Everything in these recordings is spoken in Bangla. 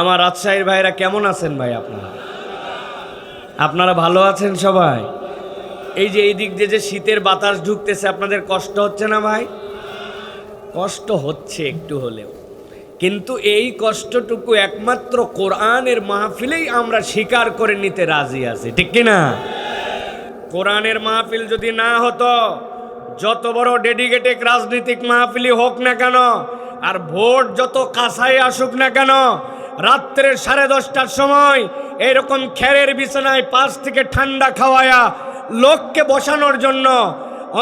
আমার রাজশাহীর ভাইরা কেমন আছেন ভাই? আপনারা ভালো আছেন সবাই? এই যে এই দিক দিয়ে যে শীতের বাতাস ঢুকতেছে, আপনাদের কষ্ট হচ্ছে না ভাই? কষ্ট হচ্ছে একটু হলেও, কিন্তু এই কষ্টটুকু একমাত্র কোরআনের মাহফিলেই আমরা স্বীকার করে নিতে রাজি আছি, ঠিক কিনা? কোরআনের মাহফিল যদি না হতো, যত বড় ডেডিকেটেড রাজনৈতিক মাহফিলই হোক না কেন, আর ভোট যত কাছাই আসুক না কেন, রাত্রে 10:30টার সময় এরকম খেরের বিছানায় 5 থেকে ঠান্ডা খাওয়ায়া লোককে বসানোর জন্য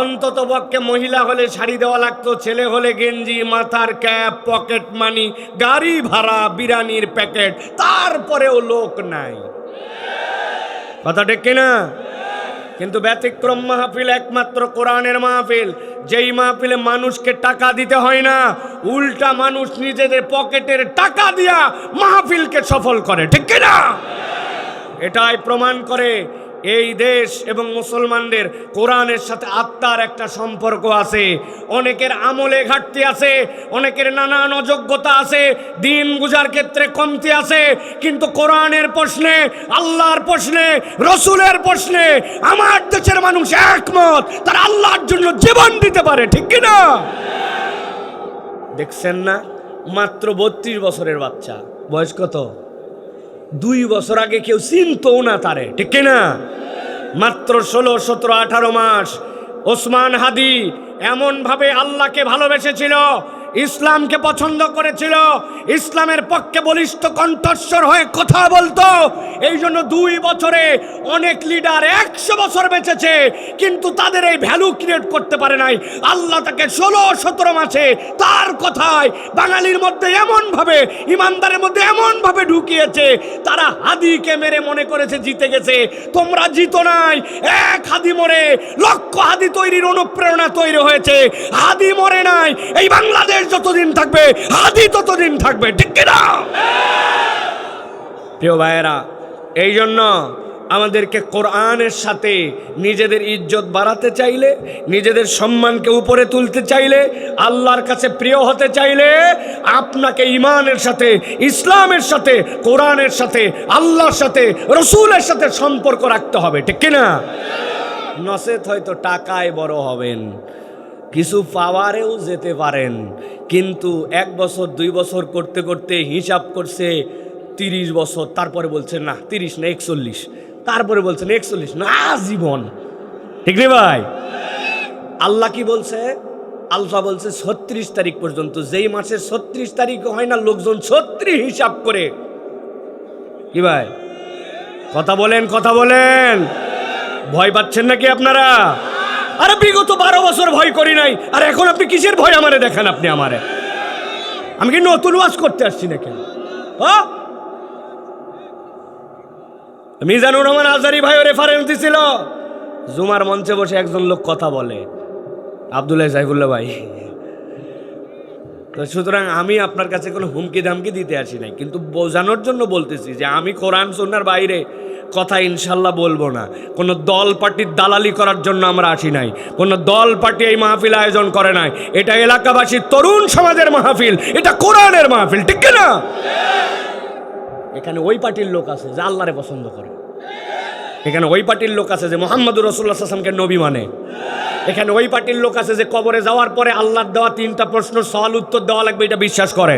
অন্তত পক্ষে মহিলা হলে শাড়ি দেওয়া লাগতো, ছেলে হলে গেঞ্জি, মাথার ক্যাপ, পকেট মানি, গাড়ি ভাড়া, বিরিয়ানির প্যাকেট, তারপরেও লোক নাই। কথা ঠিক কিনা? কিন্তু ব্যতিক্রম মাহফিল একমাত্র কোরআনের মাহফিল, যেই মাহফিলে মানুষকে টাকা দিতে হয় না, উল্টা মানুষ নিজেদের পকেটের টাকা দিয়া মাহফিলকে সফল করে, ঠিক কিনা? এটাই প্রমাণ করে এই দেশ এবং মুসলমানদের কোরআনের সাথে আত্মার একটা সম্পর্ক আছে। অনেকের আমলে ঘাটতি আছে, অনেকের নানান অযোগ্যতা আছে, দিন বুঝার ক্ষেত্রে কমতি আছে, কিন্তু কোরআনের প্রশ্নে, আল্লাহর প্রশ্নে, রসুলের প্রশ্নে আমার দেশের মানুষ একমত, তারা আল্লাহর জন্য জীবন দিতে পারে, ঠিক কিনা? দেখছেন না, মাত্র 32 বছরের বাচ্চা, বয়স কত? 2 বছর আগে কেউ চিনতও না তারে, ঠিক কিনা? মাত্র 16, 17, 18 মাস। ওসমান হাদি এমন ভাবে আল্লাহকে ভালোবেসেছিল, ইসলামকে পছন্দ করেছিল, ইসলামের পক্ষে বলিষ্ঠ কণ্ঠস্বর হয়ে কথা বলতো। এই জন্য 2 বছরে অনেক লিডার 100 বছর বেঁচেছে, কিন্তু তাদের এই ভ্যালু ক্রিয়েট করতে পারে নাই। আল্লাহ তাকে 16-17 মাসে তার কথায় বাঙালির মধ্যে এমন ভাবে, ইমানদারের মধ্যে এমন ভাবে ঢুকিয়েছে, তারা হাদিকে মেরে মনে করেছে জিতে গেছে। তোমরা জিতো নাই, এক হাদি মরে লক্ষ হাদি তৈরির অনুপ্রেরণা তৈরি হয়েছে। হাদি মরে নাই, এই বাংলাদেশ যতদিন থাকবে হাদি ততদিন থাকবে, ঠিক কিনা? প্রিয় ভাইয়েরা, এই জন্য আমাদেরকে কোরআনের সাথে নিজেদের ইজ্জত বাড়াতে চাইলে, নিজেদের সম্মানকে উপরে তুলতে চাইলে, আল্লাহর কাছে প্রিয় হতে চাইলে আপনাকে ইমানের সাথে, ইসলামের সাথে, কোরআনের সাথে, আল্লাহর সাথে, রসুলের সাথে সম্পর্ক রাখতে হবে, ঠিক কিনা? নসেত হয়তো টাকায় বড় হবেন, কিছু পাওয়ারেও যেতে পারেন, কিন্তু 1 বছর 2 বছর করতে করতে হিসাব করছে 30 বছর, তারপরে বলছেন না 30 না 41, তারপরে বলছেন 41 না জীবন, ঠিক রে ভাই? আল্লাহ কি বলছে? আল্লাহ বলছে 36 তারিখ পর্যন্ত। যেই মাসের 36 তারিখ হয় না, লোকজন 36 হিসাব করে। কি ভাই, কথা বলেন, কথা বলেন। ভয় পাচ্ছেন নাকি আপনারা? আরে বিগত 12 বছর ভয় করি নাই, আর এখন আপনি কিসের ভয় আমারে দেখেন? আপনি আমারে, আমি কি নতুন ওয়াজ করতে আসছি নাকি? মিজানুর রহমান আজারি ভাইও রেফারেন্স দিছিল। জুমার মঞ্চে বসে একজন লোক কথা বলে, আব্দুল্লাহ সাইফুল্লাহ ভাই। তো সুতরাং আমি আপনার কাছে কোনো হুমকি দামকি দিতে আসি নাই, কিন্তু বোঝানোর জন্য বলতেছি যে আমি কোরআন সুন্নাহর বাইরে কথা ইনশাল্লাহ বলবো না। কোনো দল পার্টির দালালি করার জন্য আমরা আসি নাই, কোনো দল পার্টি এই মাহফিল আয়োজন করে নাই। এটা এলাকাবাসীর তরুণ সমাজের মাহফিল, এটা কোরআনের মাহফিল, ঠিক না? এখানে ওই পার্টির লোক আছে যে আল্লাহরে পছন্দ করে, এখানে ওই পার্টির লোক আছে যে মুহাম্মদুর রাসূলুল্লাহ সাল্লাল্লাহু আলাইহি ওয়াসাল্লামকে নবী মানে, এখানে ওই পার্টির লোক আছে যে কবরে যাওয়ার পরে আল্লাহর দেওয়া 3টা প্রশ্নের সওয়াল উত্তর দেওয়া লাগবে, এটা বিশ্বাস করে।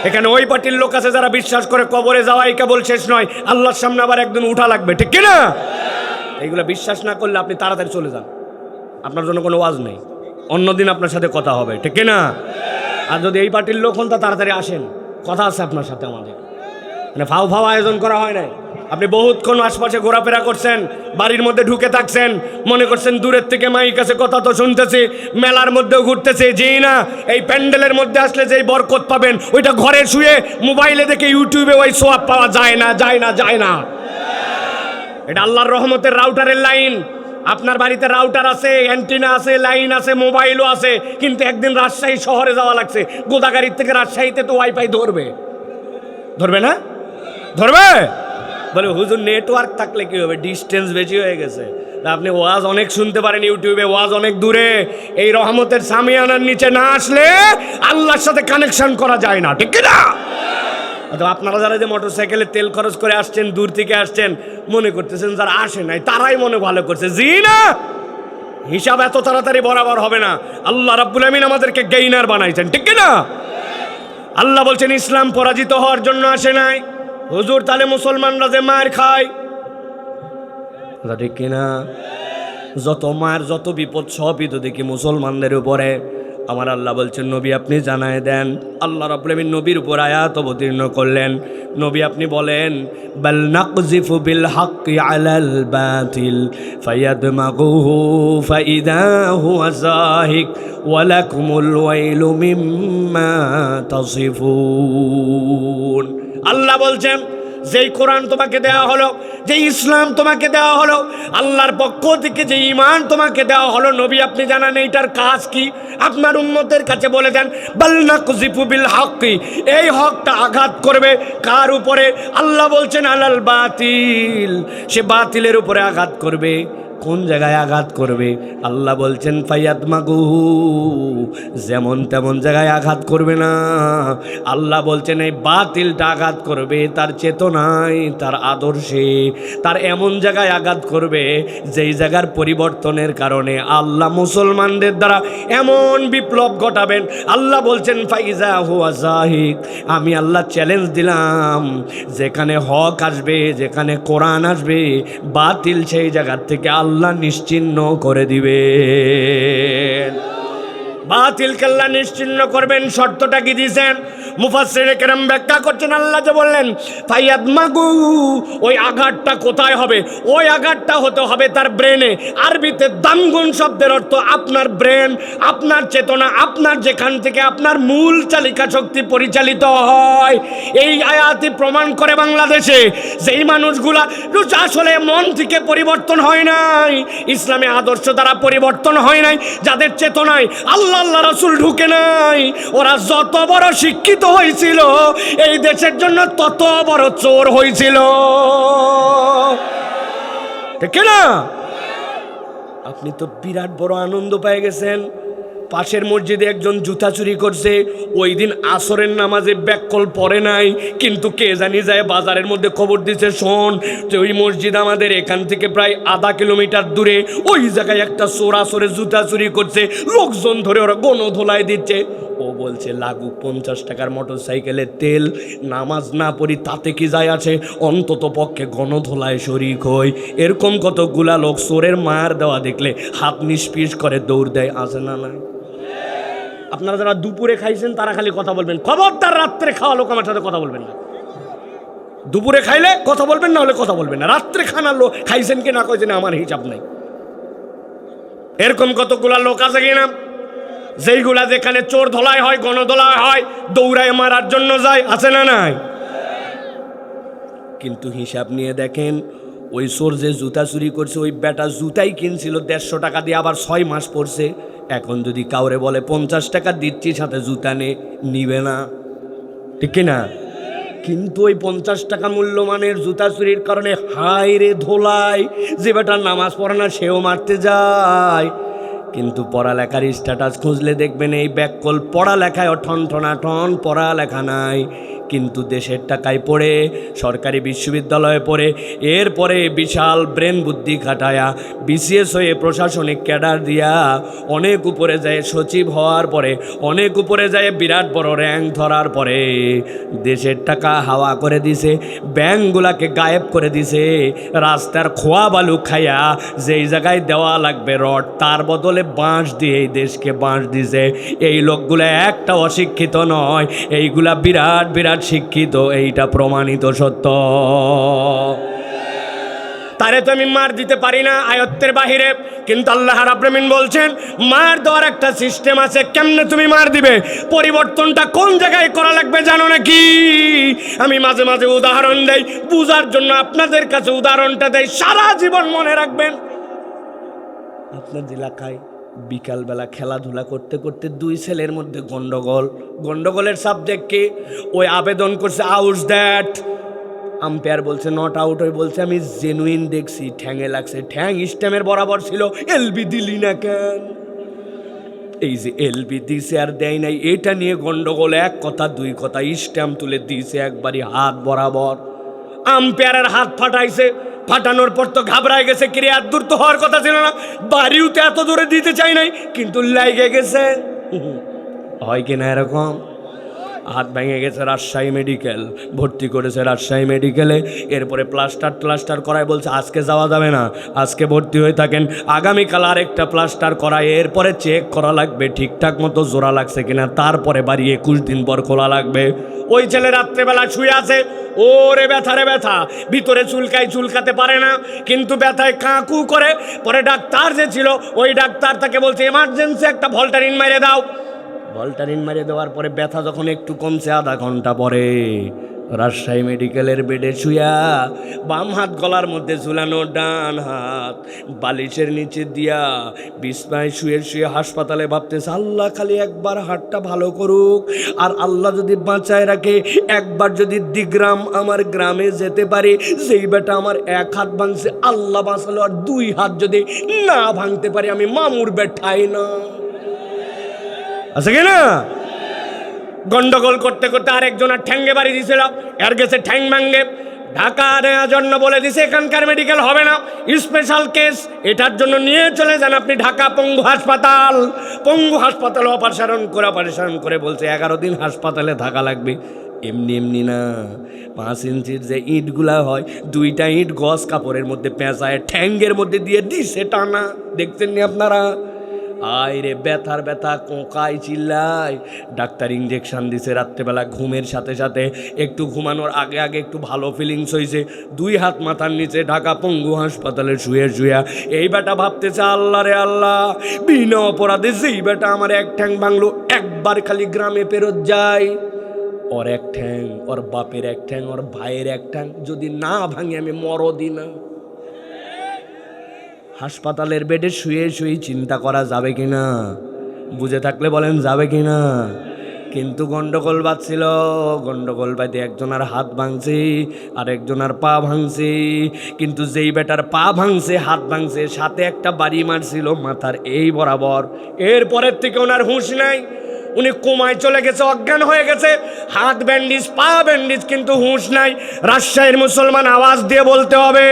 এখানে ওই পার্টির লোক আছে যারা বিশ্বাস করে কবরে যাওয়াই কেবল শেষ নয়, আল্লাহর সামনে আবার একদিন উঠা লাগবে, ঠিক কিনা? এইগুলো বিশ্বাস না করলে আপনি তাড়াতাড়ি চলে যান, আপনার জন্য কোনো ওয়াজ নেই, অন্যদিন আপনার সাথে কথা হবে, ঠিক কিনা? আর যদি এই পার্টির লোক হন তা তাড়াতাড়ি আসেন, কথা আছে আপনার সাথে আমাদের। মানে ফাও ফাও আয়োজন করা হয় নাই। আপনি বহুতক্ষণ আশপাশে ঘোরাফেরা করছেন, বাড়ির মধ্যে ঢুকে থাকছেন, মনে করছেন দূরের থেকে মাইক কাছে কথা তো শুনতেছে, মেলার মধ্যেও ঘুরতেছে, যেই না এই প্যান্ডেলের মধ্যে আসলে যেই বরকত পাবেন, ওইটা ঘরে শুয়ে মোবাইলে দেখে ইউটিউবে ওই সোয়াব পাওয়া যায় না, যায় না, যায় না। এটা আল্লাহর রহমতের রাউটারের লাইন। আপনার বাড়িতে রাউটার আছে, অ্যান্টিনা আছে, লাইন আছে, মোবাইলও আছে, কিন্তু একদিন রাজশাহী শহরে যাওয়া লাগছে, গোদাগাড়ির থেকে রাজশাহীতে তো ওয়াইফাই ধরবে, ধরবে না? ধরবে? বলে হুজুর নেটওয়ার্ক থাকলে কি হবে, ডিস্টেন্স বেশি হয়ে গেছে, আপনি ওয়াজ অনেক শুনতে পারেন ইউটিউবে, ওয়াজ অনেক দূরে। এই রহমতের সামিয়ানার নিচে না আসলে আল্লাহর সাথে কানেকশন করা যায় না, ঠিক না? অথবা আপনারা যারা যে মোটরসাইকেলে তেল খরচ করে আসছেন, দূর থেকে আসছেন, মনে করতেছেন যারা আসে নাই তারাই মনে ভালো করছে। জি না, হিসাব এত তাড়াতাড়ি বরাবর হবে না। আল্লাহ রাব্বুল আমিন আমাদেরকে গেইনার বানাইছেন, ঠিক না? আল্লাহ বলছেন ইসলাম পরাজিত হওয়ার জন্য আসে নাই। হুজুর তাহলে মুসলমানরা যে মার খায়, ঠিক কিনা? যত মার যত বিপদ সবই তো দেখি মুসলমানদের উপরে। আমার আল্লাহ বলছেন নবী আপনি জানায় দেন। আল্লাহ রাব্বুল আমিন নবীর উপর আয়াত অবতীর্ণ করলেন। নবী আপনি বলেন, বাল নাকযিফু বিল হাক্কি আলাল বাতিল ফায়াদমাগুহু ফাইদা হুয়া যাহিক ওয়া লাকুমুল ওয়াইলু মিম্মা তাসিফুন। আল্লাহ বলছেন যেই কোরআন তোমাকে দেওয়া হলো, যে ইসলাম তোমাকে দেওয়া হলো, আল্লাহর পক্ষ থেকে যে ঈমান তোমাকে দেওয়া হলো, নবী আপনি জানান এইটার কাজ কি? আপনার উম্মতের কাছে বলে দেন, বাল নাকযিফু বিল হাক্কি, এই হকটা আঘাত করবে কার উপরে? আল্লাহ বলছেন আলাল বাতিল, সে বাতিলের উপরে আঘাত করবে। কোন জায়গায় আঘাত করবে? আল্লাহ বলছেন ফায়াদমাগুহু, যেমন তেমন জায়গায় আঘাত করবে না। আল্লাহ বলছেন এই বাতিলটা আঘাত করবে তার চেতনায়, তার আদর্শে, তার এমন জায়গায় আঘাত করবে যেই জায়গার পরিবর্তনের কারণে আল্লাহ মুসলমানদের দ্বারা এমন বিপ্লব ঘটাবেন। আল্লাহ বলছেন ফাইজা হুয়া যাহিক, আমি আল্লাহ চ্যালেঞ্জ দিলাম, যেখানে হক আসবে, যেখানে কোরআন আসবে, বাতিল সেই জায়গার থেকে আল্লাহ নিশ্চিহ্ন করে দিবেন। বাতিলকে আল্লাহ নিশ্চিহ্ন করবেন। শর্তটা কি দিয়েছেন? মুফাসসিরে কেরাম ব্যাখ্যা করছেন, আল্লাহ যে বললেন ফায়াদমাগু, ওই আঘাতটা কোথায় হবে? ওই আঘাতটা হতে হবে তার ব্রেনে। আরবিতে দামগুন শব্দের অর্থ আপনার ব্রেন, আপনার চেতনা, আপনার যেখান থেকে আপনার মূল চালিকা শক্তি পরিচালিত হয়। এই আয়াতই প্রমাণ করে বাংলাদেশে যেই মানুষগুলা আসলে মন থেকে পরিবর্তন হয় নাই, ইসলামে আদর্শ দ্বারা পরিবর্তন হয় নাই, যাদের চেতনায় আল্লাহ আল্লাহ রাসূল ঢুকে নাই, ওরা যত বড় শিক্ষিত হয়েছিল এই দেশের জন্য তত বড় চোর হয়েছিল, ঠিক না? আপনি তো বিরাট বড় আনন্দ পেয়ে গেছেন। পাশের মসজিদে একজন জুতা চুরি করছে, ওই দিন আসরের নামাজে ব্যাককল পড়ে নাই, কিন্তু কে জানি যায় বাজারের মধ্যে খবর দিচ্ছে, শোন যে ওই মসজিদ আমাদের এখান থেকে প্রায় আধা কিলোমিটার দূরে, ওই জায়গায় একটা চোর আসরে জুতা চুরি করছে, লোকজন ধরে ওরা গণধোলাই দিচ্ছে। ও বলছে লাগুক 50 টাকার মোটরসাইকেলের তেল, নামাজ না পড়ি তাতে কি যায় আছে, অন্তত পক্ষে গণধোলায় শরিক হই। এরকম কতগুলা লোক চোরের মার দেওয়া দেখলে হাত নিষ্পিস করে দৌড় দেয়, আছে না? না, আপনারা যারা দুপুরে খাইছেন তারা খালি কথা বলবেন, খবরদার রাত্রে খাওয়া লোক আমার সাথে কথা বলবেন না। দুপুরে খাইলে কথা বলবেন, না হলে কথা বলবেন না। রাত্রে খানার লোক খাইছেন কি না খাইছেন আমার হিসাব নাই। এরকম কতগুলা লোক আছে কিনা যেইগুলা যেখানে চোর ধোলাই হয়, গণধোলাই হয়, দৌড়ায় মারার জন্য যায়, আছে না? নাই। কিন্তু হিসাব নিয়ে দেখেন, ওই চোর যে জুতা চুরি করছে, ওই বেটা জুতাই কিনছিল 150 টাকা দিয়ে, আবার 6 মাস পড়ছে। এখন যদি কাউরে বলে 50 টাকা দিচ্ছি সাথে জুতা নিবে না, ঠিক না? কিন্তু ওই 50 টাকা মূল্যমানের জুতা চুরির কারণে হায় রে ধোলাই, যে বেটা নামাজ পড়ে না সেও মারতে যায়। কিন্তু পড়ালেখার স্ট্যাটাস খুঁজলে দেখবেন এই ব্যাককল পড়ালেখায় ঠন ঠন, পড়ালেখা নাই, কিন্তু দেশের টাকায় পড়ে, সরকারি বিশ্ববিদ্যালয়ে পড়ে, এরপরে বিশাল ব্রেন বুদ্ধি খাটায়া বিসিএস হয়ে প্রশাসনিক ক্যাডার দিয়া অনেক উপরে যায়, সচিব হওয়ার পরে অনেক উপরে যায়, বিরাট বড় র্যাঙ্ক ধরার পরে দেশের টাকা হাওয়া করে দিছে, ব্যাংকগুলাকে গায়েব করে দিছে, রাস্তার খোয়া বালু খাইয়া যেই জায়গায় দেওয়া লাগবে রড, তার বদলে বাঁশ দিয়ে এই দেশকে বাঁশ দিছে। এই লোকগুলা একটা অশিক্ষিত নয়, এইগুলা বিরাট বিরাট শিক্ষিত, এইটা প্রমাণিত সত্য। তারে তো আমি মার দিতে পারি না আয়ত্তের বাহিরে, কিন্তু আল্লাহ রাব্বুল আমিন বলছেন মার দেওয়ার একটা সিস্টেম আছে। কেমনে তুমি মার দিবে? পরিবর্তনটা কোন জায়গায় করা লাগবে জানো নাকি? আমি মাঝে মাঝে উদাহরণ দেই বুঝার জন্য, আপনাদের কাছে উদাহরণটা দেই, সারা জীবন মনে রাখবেন। আপনার এলাকায় বিকালবেলা খেলাধুলা করতে করতে 2 ছেলের মধ্যে গন্ডগোলের সাবজেক্ট কি? ওই আবেদন করছে আউট দ্যাট, আম্পায়ার বলছে নট আউট, ওই বলছে আমি জেনুইন দেখছি, ঠ্যাঙে লাগছে, ঠ্যাং স্টেমের বরাবর ছিল, এলবি দিলি না কেন? এই যে এলবি দিছে আর দেয় নাই, এটা নিয়ে গন্ডগোল, এক কথা দুই কথা, স্ট্যাম্প তুলে দিয়েছে একবারই হাত বরাবর। আম্পায়ারের হাত ফাটাইছে, ফাটানোর পর তো ঘাবড়ায় গেছে, ক্রিয়ার দূর তো হওয়ার কথা ছিল না, বাড়িও তো এত দূরে দিতে চাই নাই, কিন্তু লাইগে গেছে। হয় কিনা এরকম? হাত ভেঙে গেছে, রাজশাহী মেডিকেল ভর্তি করেছে, রাজশাহী মেডিকেলে। এরপরে প্লাস্টার করায়, বলছে আজকে যাওয়া যাবে না, আজকে ভর্তি হয়ে থাকেন, আগামীকাল আরেকটা প্লাস্টার করায়, এরপরে চেক করা লাগবে ঠিকঠাক মতো জোড়া লাগছে কিনা, তারপরে বাড়ি 21 দিন পর খোলা লাগবে। ওই ছেলে রাত্রেবেলা শুয়ে আছে, ওরে ব্যথা রে ব্যথা, ভিতরে চুলকাতে পারে না, কিন্তু ব্যথায় কাঁকু করে। পরে ডাক্তার যে ছিল, ওই ডাক্তার তাকে বলছে এমার্জেন্সি একটা ভল্টারিন মেরে দাও। ভল্টারিন মেরে দেওয়ার পরে ব্যথা যখন একটু কমছে, আধা ঘন্টা পরে রাজশাহী মেডিকেলের বেডে শুয়া, বাম হাত গলার মধ্যে ঝুলানো, ডান হাত বালিশের নিচে দিয়া বিছনায় শুয়ে শুয়ে হাসপাতালে ভাবতেছে, আল্লাহ খালি একবার হাতটা ভালো করুক, আর আল্লাহ যদি বাঁচায় রাখে, একবার যদি দিগ্রাম আমার গ্রামে যেতে পারি, সেই বেটা আমার এক হাত ভাঙছে, আল্লাহ বাঁচালো, আর 2 হাত যদি না ভাঙতে পারি, আমি মামুর বেঠাই না। আছে কিনা? গন্ডগোল করতে করতে আরেকজনের ঠ্যাঙ্গে বাড়ি দিয়েছিল, এর গেছে ঠ্যাং ভাঙ্গে, ঢাকা নেওয়ার জন্য বলে দিছে এখানকার মেডিকেল হবে না, স্পেশাল কেস, এটার জন্য নিয়ে চলে যান আপনি ঢাকা পঙ্গু হাসপাতাল। পঙ্গু হাসপাতালে অপারেশন করে বলছে 11 দিন হাসপাতালে থাকা লাগবে। এমনি এমনি না, 5 ইঞ্চির যে ইটগুলা হয়, 2টা ইট গজ কাপড়ের মধ্যে পেঁচায় ঠ্যাঙ্গের মধ্যে দিয়ে দিছে টানা, দেখছেন নি আপনারা? আয় রে ব্যথার ব্যথা, কোঁকায় চিল্লায়। ডাক্তার ইঞ্জেকশন দিছে রাত্রেবেলা, ঘুমের সাথে সাথে, একটু ঘুমানোর আগে আগে একটু ভালো ফিলিংস হয়েছে, 2 হাত মাথার নিচে ঢাকা পঙ্গু হাসপাতালে শুয়ে শুয়া এই বেটা ভাবতেছে, আল্লাহ রে আল্লাহ, বিনা অপরাধে যেই বেটা আমার এক ঠ্যাং ভাঙলো, একবার খালি গ্রামে ফেরত যায়, ওর এক ঠ্যাং, ওর বাপের এক ঠ্যাং, ওর ভাইয়ের এক ঠ্যাং যদি না ভাঙে আমি মরদি না। হাসপাতালের বেডে শুয়ে শুয়ে চিন্তা করা যাবে কিনা? বুঝে থাকলে বলেন যাবে কিনা? কিন্তু গন্ডগোল বাজছিল, গন্ডগোল বাদে একজনের হাত ভাঙছে, আর একজনের পা ভাঙছে। কিন্তু যেই বেটার পা ভাঙছে, হাত ভাঙছে, সাথে একটা বাড়ি মারছিল মাথার এই বরাবর, এরপরের থেকে ওনার হুঁশ নাই, উনি কোমায় চলে গেছে, অজ্ঞান হয়ে গেছে, হাত ব্যান্ডেজ, পা ব্যান্ডেজ, কিন্তু হুঁশ নাই। রাজশাহীর মুসলমান আওয়াজ দিয়ে বলতে হবে,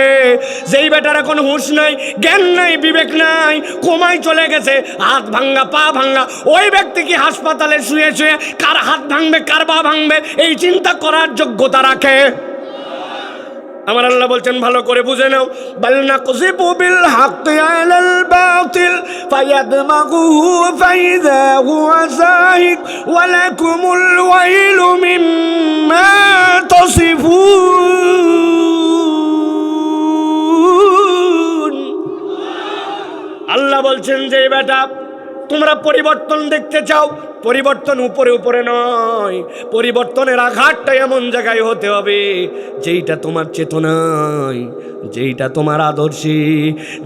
যেই বেটার এখন হুঁশ নাই, জ্ঞান নাই, বিবেক নাই, কোমায় চলে গেছে, হাত ভাঙ্গা, পা ভাঙ্গা, ওই ব্যক্তি কি হাসপাতালে শুয়ে শুয়ে কার হাত ভাঙবে, কার পা ভাঙবে, এই চিন্তা করার যোগ্যতা রাখে? আমার আল্লাহ বলছেন, ভালো করে বুঝে নাও, বাল নাকযিবু বিল হাক্কি আলাল বাতিল ফায়াদমাগুহু ফাইযা হুয়া যাহিক ওয়া লাকুমুল ওয়াইলু মিম্মা তাসিফুন। আল্লাহ বলছেন যে বেটা, তোমরা পরিবর্তন দেখতে চাও, পরিবর্তন উপরে উপরে নয়, পরিবর্তনের আঘাতটা এমন জায়গায় হতে হবে যেইটা তোমার চেতনায়, যেইটা তোমার আদর্শে,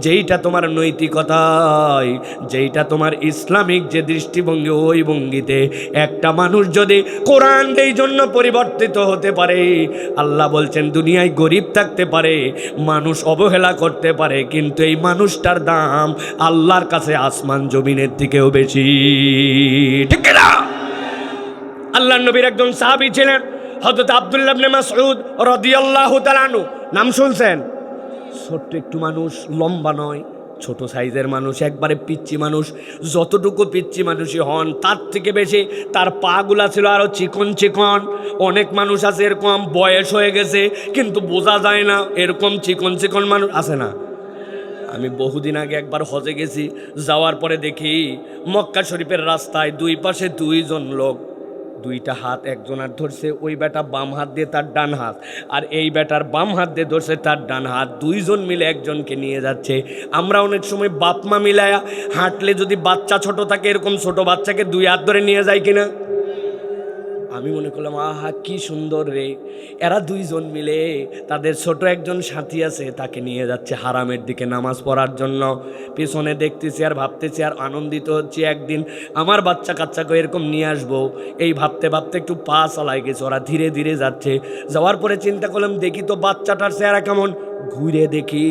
যেইটা তোমার নৈতিকতায়, যেইটা তোমার ইসলামিক যে দৃষ্টিভঙ্গি, ওই ভঙ্গিতে একটা মানুষ যদি কোরআন এই জন্য পরিবর্তিত হতে পারে, আল্লাহ বলছেন দুনিয়ায় গরিব থাকতে পারে, মানুষ অবহেলা করতে পারে, কিন্তু এই মানুষটার দাম আল্লাহর কাছে আসমান জমিনের থেকেও বেশি। ঠিক না? আল্লাহর নবীর একজন সাহাবী ছিলেন হযরত আব্দুল্লাহ ইবনে মাসউদ রাদিয়াল্লাহু তাআলা আনহু, নাম শুনছেন? ছোট্ট একটু মানুষ, লম্বা নয়, ছোট সাইজের মানুষ, একবারে পিচ্চি মানুষ, যতটুকু পিচ্চি মানুষই হন তার থেকে বেশি তার পাগুলা ছিল আরো চিকন চিকন। অনেক মানুষ আছে এরকম, বয়স হয়ে গেছে কিন্তু বোঝা যায় না, এরকম চিকন চিকন মানুষ আছে না? আমি বহুদিন আগে একবার হজে গেছি, যাওয়ার পরে দেখি মক্কা শরীফের রাস্তায় 2 পাশে 2 জন লোক, 2টা হাত একজনের ধরছে, ওই বেটা বাম হাত দিয়ে তার ডান হাত, আর এই বেটার বাম হাত দিয়ে ধরছে তার ডান হাত, 2 জন মিলে একজনকে নিয়ে যাচ্ছে। আমরা অনেক সময় বাপ মা মিলায়া হাঁটলে যদি বাচ্চা ছোট থাকে, এরকম ছোট বাচ্চাকে 2 হাত ধরে নিয়ে যায় কিনা? আমি মনে করলাম, আহা কি সুন্দর রে, এরা 2 জন মিলে তাদের ছোট একজন সাথী আছে, তাকে নিয়ে যাচ্ছে হারামের দিকে নামাজ পড়ার জন্য। পেছনে দেখতেছি আর ভাবতেছি আর আনন্দিত হচ্ছে, একদিন আমার বাচ্চা কাচ্চাকে এরকম নিয়ে আসবো, এই ভাবতে ভাবতে একটু পা চালাই গেছে, ওরা ধীরে ধীরে যাচ্ছে। যাওয়ার পরে চিন্তা করলাম, দেখি তো বাচ্চাটার চেহারা কেমন, ঘুরে দেখি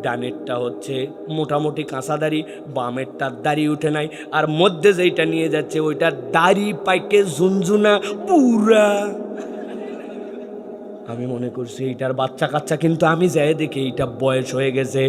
ডানেরটা হচ্ছে মোটামুটি কাঁচা দাড়ি, বামেরটার দাড়ি উঠে নাই, আর মধ্যে যেইটা নিয়ে যাচ্ছে ওইটার দাড়ি পাইকে ঝুনঝুনা পুরা। আমি মনে করছি এইটার বাচ্চা কাচ্চা, কিন্তু আমি যাই দেখি এইটা বয়স হয়ে গেছে।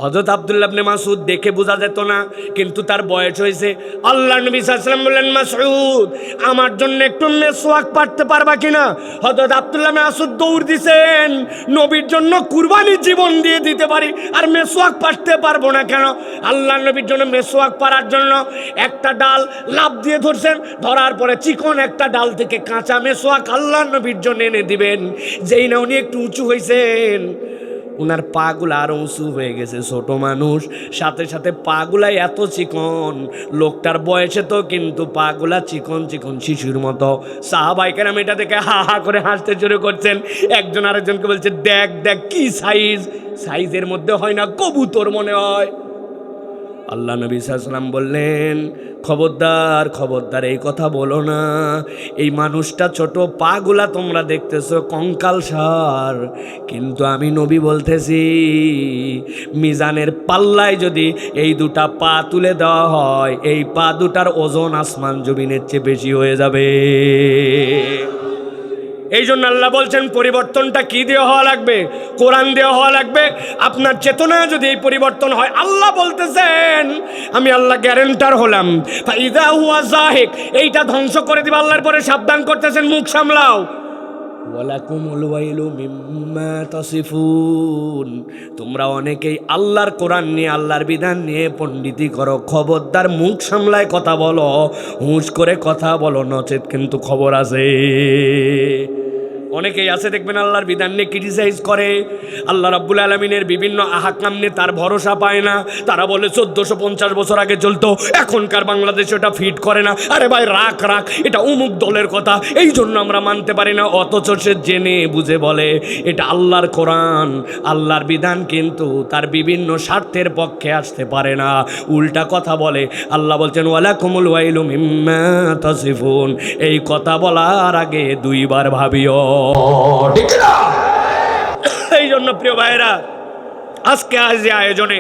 হযরত আব্দুল্লাহ ইবনে মাসউদ দেখে বোঝা যেত না, কিন্তু তার বয়স হয়েছে। আল্লাহ নবী সাল্লাল্লাহু আলাইহি ওয়াসাল্লাম বললেন, মাসউদ আমার জন্য একটু মেসওয়াক পাড়তে পারবা কিনা? হযরত আব্দুল্লাহ ইবনে মাসউদ দৌড় দিছেন, নবীর জন্য কুরবানির জীবন দিয়ে দিতে পারি, আর মেসওয়াক পাড়তে পারবো না কেন? আল্লাহ নবীর জন্য মেসওয়াক পাড়ার জন্য একটা ডাল লাফ দিয়ে ধরছেন, ধরার পরে চিকন একটা ডাল থেকে কাঁচা মেসওয়াক আল্লাহ নবীর জন্য এনে দিবেন। যেই না উনি একটু উঁচু হয়েছেন, উনার পাগুলা আরো উঁচু হয়ে গেছে। ছোট মানুষ, সাথে সাথে পাগুলা এত চিকন, লোকটার বয়সে তো কিন্তু পাগুলা চিকন চিকন শিশুর মতো। সাহাবায়ে কেরাম এটা দেখে হা হা করে হাসতে শুরু করছেন। একজন আরেকজনকে বলছে, দেখ দেখ কি সাইজ, সাইজের মধ্যে হয় না কবুতর মনে হয়। আল্লাহ নবী সাল্লাল্লাহু আলাইহি ওয়াসাল্লাম বললেন, খবরদার খবরদার এই কথা বলো না। এই মানুষটা ছোট, পাগুলা তোমরা দেখতেছো কঙ্কালসার, কিন্তু আমি নবী বলতেছি মিজানের পাল্লায় যদি এই দুটা পা তুলে দেওয়া হয়, এই পা দুটার ওজন আসমান জমিনের চেয়ে বেশি হয়ে যাবে। এই জন্য আল্লাহ বলছেন পরিবর্তনটা কি দিয়ে হওয়া লাগবে? কোরআন দিয়ে হওয়া লাগবে। আপনার চেতনা যদি এই পরিবর্তন হয়, আল্লাহ বলতেছেন আমি আল্লাহ গ্যারেন্টার হলাম, ফাইদা হুয়া যাহিক, এইটা ধ্বংস করে দিবে। আল্লাহর পরে সাবধান করতেছেন, মুখ সামলাও। ওয়ালাকুমুল ওয়াইলু মিম্মা তাসিফুন, তোমরা অনেকেই আল্লাহর কোরআন নিয়ে, আল্লাহর বিধান নিয়ে পণ্ডিতি করো, খবরদার মুখ সামলায় কথা বলো, হুঁশ করে কথা বলো, নচেত কিন্তু খবর আছে। অনেকেই আছে দেখবেন আল্লাহর বিধান নিয়ে ক্রিটিসাইজ করে, আল্লাহ রাব্বুল আলামিনের বিভিন্ন আহকাম নিয়ে তার ভরসা পায় না। তারা বলে 1450 বছর আগে চলতো, এখনকার বাংলাদেশে ওটা ফিট করে না। আরে ভাই রাখ রাখ, এটা অমুক দলের কথা, এই জন্য আমরা মানতে পারি না। অথচ সে জেনে বুঝে বলে এটা আল্লাহর কোরআন, আল্লাহর বিধান, কিন্তু তার বিভিন্ন স্বার্থের পক্ষে আসতে পারে না, উল্টা কথা বলে। আল্লাহ বলছেন ওয়ালাকুমুল ওয়াইলু মিম্মা তাসিফুন, এই কথা বলার আগে দুইবার ভাবিও। ঠিক না? এই জন্য প্রিয় ভাইরা, আজকে আজ যে আয়োজনে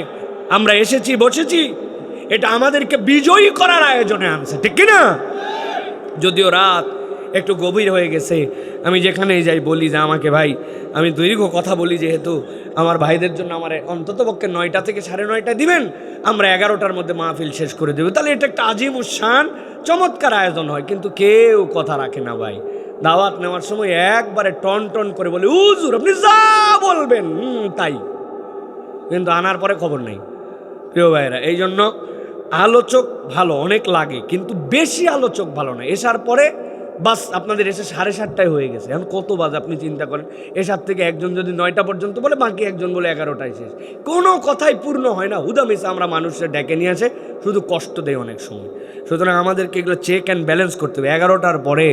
আমরা এসেছি বসেছি, এটা আমাদেরকে বিজয়ী করার আয়োজনে আনছে, ঠিক কিনা? যদিও রাত একটু গভীর হয়ে গেছে, আমি যেখানেই যাই বলি যে আমাকে ভাই, আমি দীর্ঘ কথা বলি যেহেতু, আমার ভাইদের জন্য আমার অন্তত পক্ষে 9টা থেকে 9:30 দিবেন, আমরা 11টার মধ্যে মাহফিল শেষ করে দেব। তাহলে এটা একটা আজিম উৎসান চমৎকার আয়োজন হয়, কিন্তু কেউ কথা রাখে না ভাই। দাওয়াত নেওয়ার সময় একবারে টন টন করে বলে, হুজুর আপনি যা বলবেন তাই, কিন্তু আনার পরে খবর নেই। প্রিয় ভাইরা, এই জন্য আলোচক ভালো অনেক লাগে, কিন্তু বেশি আলোচক ভালো না। এসার পরে বাস আপনাদের এসে 7:30 হয়ে গেছে, এখন কত বাজে আপনি চিন্তা করেন। এসার থেকে একজন যদি 9টা পর্যন্ত বলে, বাকি একজন বলে 11টায় শেষ, কোনো কথাই পূর্ণ হয় না। হুদামিসা আমরা মানুষের ডেকে নিয়ে আসে, শুধু কষ্ট দেয় অনেক সময়। সুতরাং আমাদেরকে এগুলো চেক অ্যান্ড ব্যালেন্স করতে হবে। 11টার পরে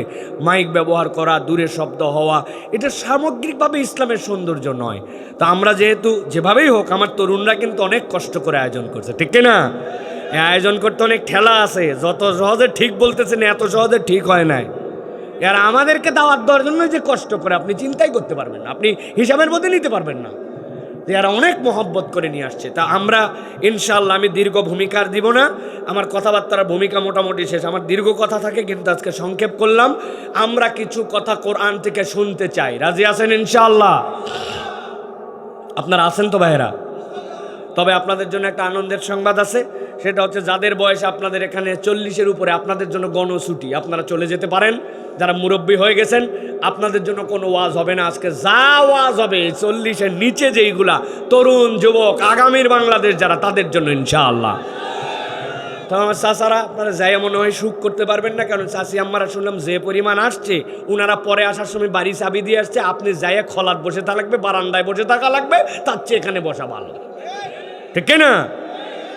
মাইক ব্যবহার করা, দূরে শব্দ হওয়া, এটা সামগ্রিকভাবে ইসলামের সৌন্দর্য নয়। তো আমরা যেহেতু যেভাবেই হোক, আমার তরুণরা কিন্তু অনেক কষ্ট করে আয়োজন করছে, ঠিক না? এই আয়োজন করতে অনেক ঠেলা আছে, যত সহজে ঠিক বলতেছেন এত সহজে ঠিক হয় নাই। আর আমাদেরকে দাওয়াত দেওয়ার জন্য যে কষ্ট করে আপনি চিন্তাই করতে পারবেন না, আপনি হিসাবের মধ্যে নিতে পারবেন না। এরা অনেক মহব্বত করে নিয়ে আসছে। তা আমরা ইনশাআল্লাহ, আমি দীর্ঘ ভূমিকা আর দিব না, আমার কথাবার্তার ভূমিকা মোটামুটি শেষ। আমার দীর্ঘ কথা থাকে, কিন্তু আজকে সংক্ষেপ করলাম। আমরা কিছু কথা কোরআন থেকে শুনতে চাই, রাজি আছেন ইনশাআল্লাহ? আপনারা আছেন তো ভাইয়েরা? তবে আপনাদের জন্য একটা আনন্দের সংবাদ আছে, সেটা হচ্ছে যাদের বয়স আপনাদের এখানে 40-এর উপরে, আপনাদের জন্য গণছুটি, আপনারা চলে যেতে পারেন। যারা মুরব্বী হয়ে গেছেন, আপনাদের জন্য কোনো ওয়াজ হবে না আজকে। যা ওয়াজ হবে 40-এর নিচে যেইগুলা তরুণ যুবক, আগামীর বাংলাদেশ যারা, তাদের জন্য ইনশাআল্লাহ। তো আমার চাচারা, আপনারা যাই মনে হয় সুখ করতে পারবেন না, কারণ চাচি আম্মারা শুনলাম যে পরিমাণ আসছে, উনারা পরে আসার সময় বাড়ি চাবি দিয়ে আসছে। আপনি যাইয়া খলাত বসে থাকা লাগবে, বারান্দায় বসে থাকা লাগবে, তার চেয়ে এখানে বসা ভালো, ঠিক না?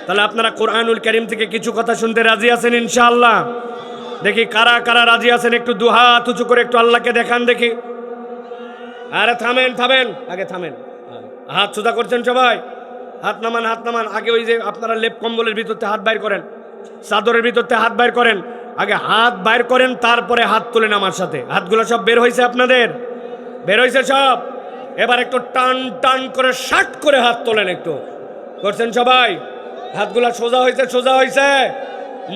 তাহলে আপনারা কোরআনুল কারীম থেকে কিছু কথা শুনতে রাজি আছেন ইনশাআল্লাহ? দেখি কারা কারা রাজি আছেন, একটু দুহাত উঁচু করে একটু আল্লাহকে দেখান দেখি। আরে থামেন থামেন, আগে থামেন, হাত সোজা করছেন সবাই, হাত নামান হাত নামান। আগে ওই যে আপনারা লেপ কম্বলের ভিতরতে হাত বাইর করেন, চাদরের ভিতরতে হাত বাইর করেন, আগে হাত বাইর করেন, তারপরে হাত তোলেন আমার সাথে। হাতগুলো সব বের হয়েছে আপনাদের? বের হয়েছে সব? এবার একটু টান টান করে শার্ট করে হাত তোলেন, একটু করছেন সবাই? হাতগুলা সোজা হয়েছে, সোজা হয়েছে।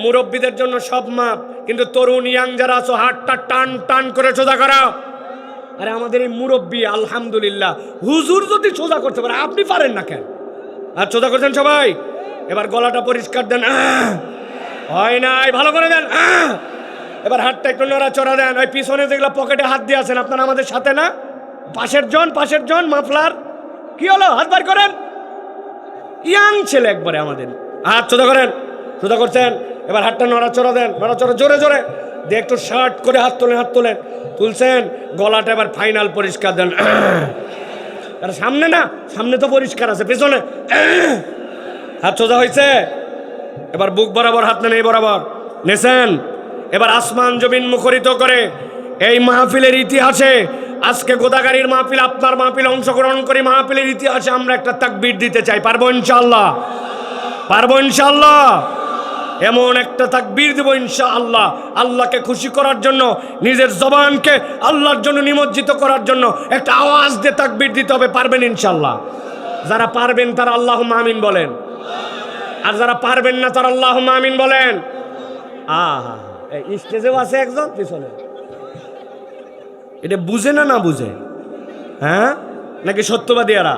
মুরব্বীদের জন্য সব মাপ, কিন্তু তরুণ ইয়াং যারা আছো হাতটা টান টান করে সোজা করা। আরে আমাদের এই মুরব্বী আলহামদুলিল্লাহ, হুজুর যদি সোজা করতে পারে আপনি পারেন না কেন? আর সোজা করছেন সবাই? এবার গলাটা পরিষ্কার দেন, হয় নাই, ভালো করে দেন। এবার হাতটা একটু নড়াচড়া দেন। ওই পিছনে যেগুলো পকেটে হাত দিয়ে আছেন আপনারা আমাদের সাথে না? পাশের জন মাফলার কি হলো, হাত বার করেন। ইয়াং ছেলে একবারে আমাদের, হাত সোজা করেন। সোজা করছেন, এবার হাতটা নড়াচড়া দেন, নড়াচড়া জোরে জোরে দিয়ে একটু শার্ট করে হাত তোলেন, হাত তোলেন, তুলছেন। গলাটা এবার ফাইনাল পরিষ্কার দেন। সামনে না, সামনে তো পরিষ্কার আছে, পেছনে হাত সোজা হয়েছে। এবার বুক বরাবর হাত নেন, এই বরাবর নেছেন। এবার আসমান জমিন মুখরিত করে এই মাহফিলের ইতিহাসে, আজকে গোদাগাড়ির মাহফিল, আপনার মাহফিল অংশগ্রহণ করে মাহফিলের ইতিহাসে আমরা একটা তাকবীর দিতে চাই। পারবো ইনশাআল্লাহ? পারবো ইনশাআল্লাহ? এমন একটা তাকবীর দেব ইনশাআল্লাহ, আল্লাহকে খুশি করার জন্য, নিজের জবানকে আল্লাহর জন্য নিমজ্জিত করার জন্য একটা আওয়াজ দিয়ে তাকবীর দিতে হবে। পারবেন ইনশাআল্লাহ? যারা পারবেন তারা আল্লাহুম্মা আমিন বলেন, আর যারা পারবেন না তারা আল্লাহুম্মা আমিন বলেন। স্টেজেও আছে একজন পিছনে, এটা বুঝে না বুঝে? হ্যাঁ, নাকি সত্যবাদী এরা?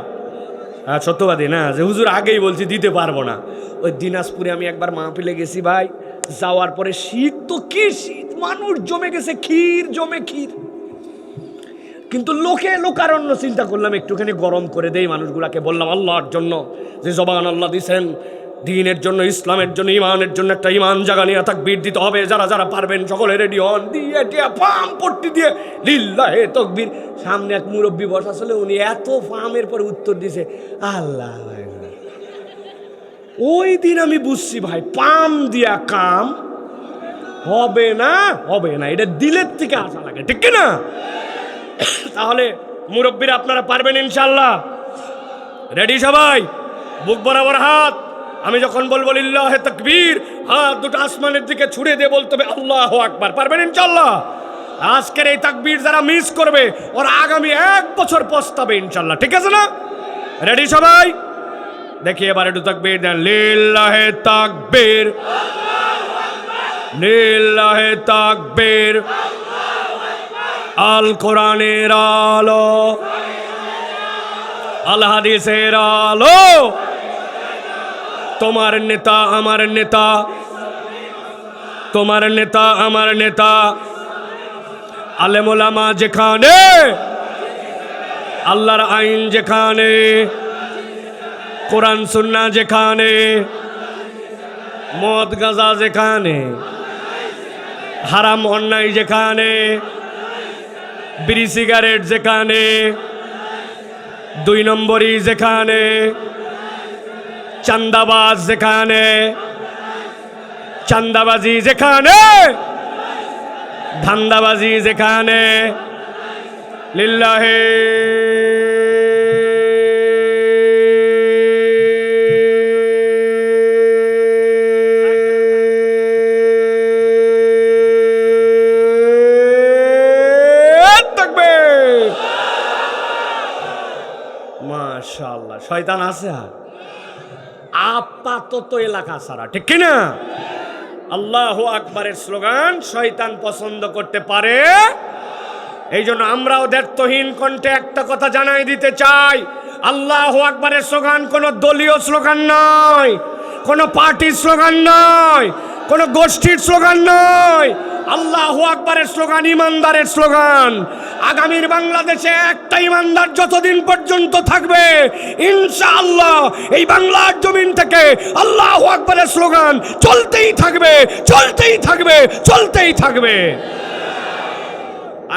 হ্যাঁ সত্যবাদী না, যে হুজুর আগেই বলছি দিতে পারবো না। ওই দিনাজপুরে আমি একবার মাহফিলে গেছি ভাই, যাওয়ার পরে শীত তো কি শীত, মানুষ জমে গেছে, ক্ষীর জমে ক্ষীর, কিন্তু লোকারণ্য চিন্তা করলাম একটুখানি গরম করে দেই মানুষগুলাকে। বললাম আল্লাহর জন্য যে জবান আল্লাহ দিছেন, দ্বীনের জন্য, ইসলামের জন্য, ইমানের জন্য একটা ইমান জাগানিয়া তাকবীর দিতে হবে। যারা যারা পারবেন সকলে রেডি হন, দিয়ে টিয়া পাম পট্টি দিয়ে লিল্লাহে তাকবীর। সামনে এক মুরব্বী বসা ছিল, উনি এত ফামের পরে উত্তর দিছে আল্লাহ। ওই দিন আমি বুঝছি ভাই, পাম দিয়া কাম হবে না, হবে না, এটা দিলের থেকে আসা লাগে, ঠিক কিনা? তাহলে মুরব্বীরা আপনারা পারবেন ইনশাআল্লাহ? রেডি সবাই? বুক বরাবর হাত। আমি যখন বলবো লিল্লাহে তাকবীর, হাত দুটো আসমানের দিকে ছুড়ে দিয়ে বলতে হবে আল্লাহু আকবার। পারবেন ইনশাআল্লাহ? আজকের এই তাকবীর যারা মিস করবে ওরা আগামী 1 বছর পস্তাবে ইনশাআল্লাহ, ঠিক আছে না? রেডি সবাই? দেখি এবার একটু তাকবীর দেন। লিল্লাহে তাকবীর, লিল্লাহে তাকবীর। আল কোরআনের আলো, আল হাদিসের আলো, তোমার নেতা আমার নেতা, তোমার নেতা আমার নেতা। আলেম ওলামা যেখানে, আল্লাহর আইন যেখানে, কোরআন সুন্নাহ যেখানে, মদ গাঁজা যেখানে, হারাম অন্যায় যেখানে, বিড়ি সিগারেট যেখানে, 2 নম্বরই যেখানে, চান্দাবাজ যেখানে, চান্দাবাজি যেখানে, ধান্দাবাজি যেখানে, লিল্লাহে তাকবীর। মাশাআল্লাহ, শয়তান আছে আর আপাতত এলাকা ছাড়া, ঠিক কিনা? আল্লাহু আকবারের স্লোগান শয়তান পছন্দ করতে পারে। এই জন্য আমরাও দ্ব্যর্থহীন কণ্ঠে একটা কথা জানাই দিতে চাই, আল্লাহু আকবারের স্লোগান কোনো দলীয় স্লোগান নয়, কোনো পার্টির স্লোগান নয়, কোনো গোষ্ঠীর স্লোগান নয়। আল্লাহু আকবারের স্লোগান ইমানদারের স্লোগান। আগামীর বাংলাদেশে একটা ইমানদার যতদিন পর্যন্ত থাকবে ইনশাআল্লাহ এই বাংলার জমিন থেকে আল্লাহু আকবারের স্লোগান চলতেই থাকবে, চলতেই থাকবে, চলতেই থাকবে।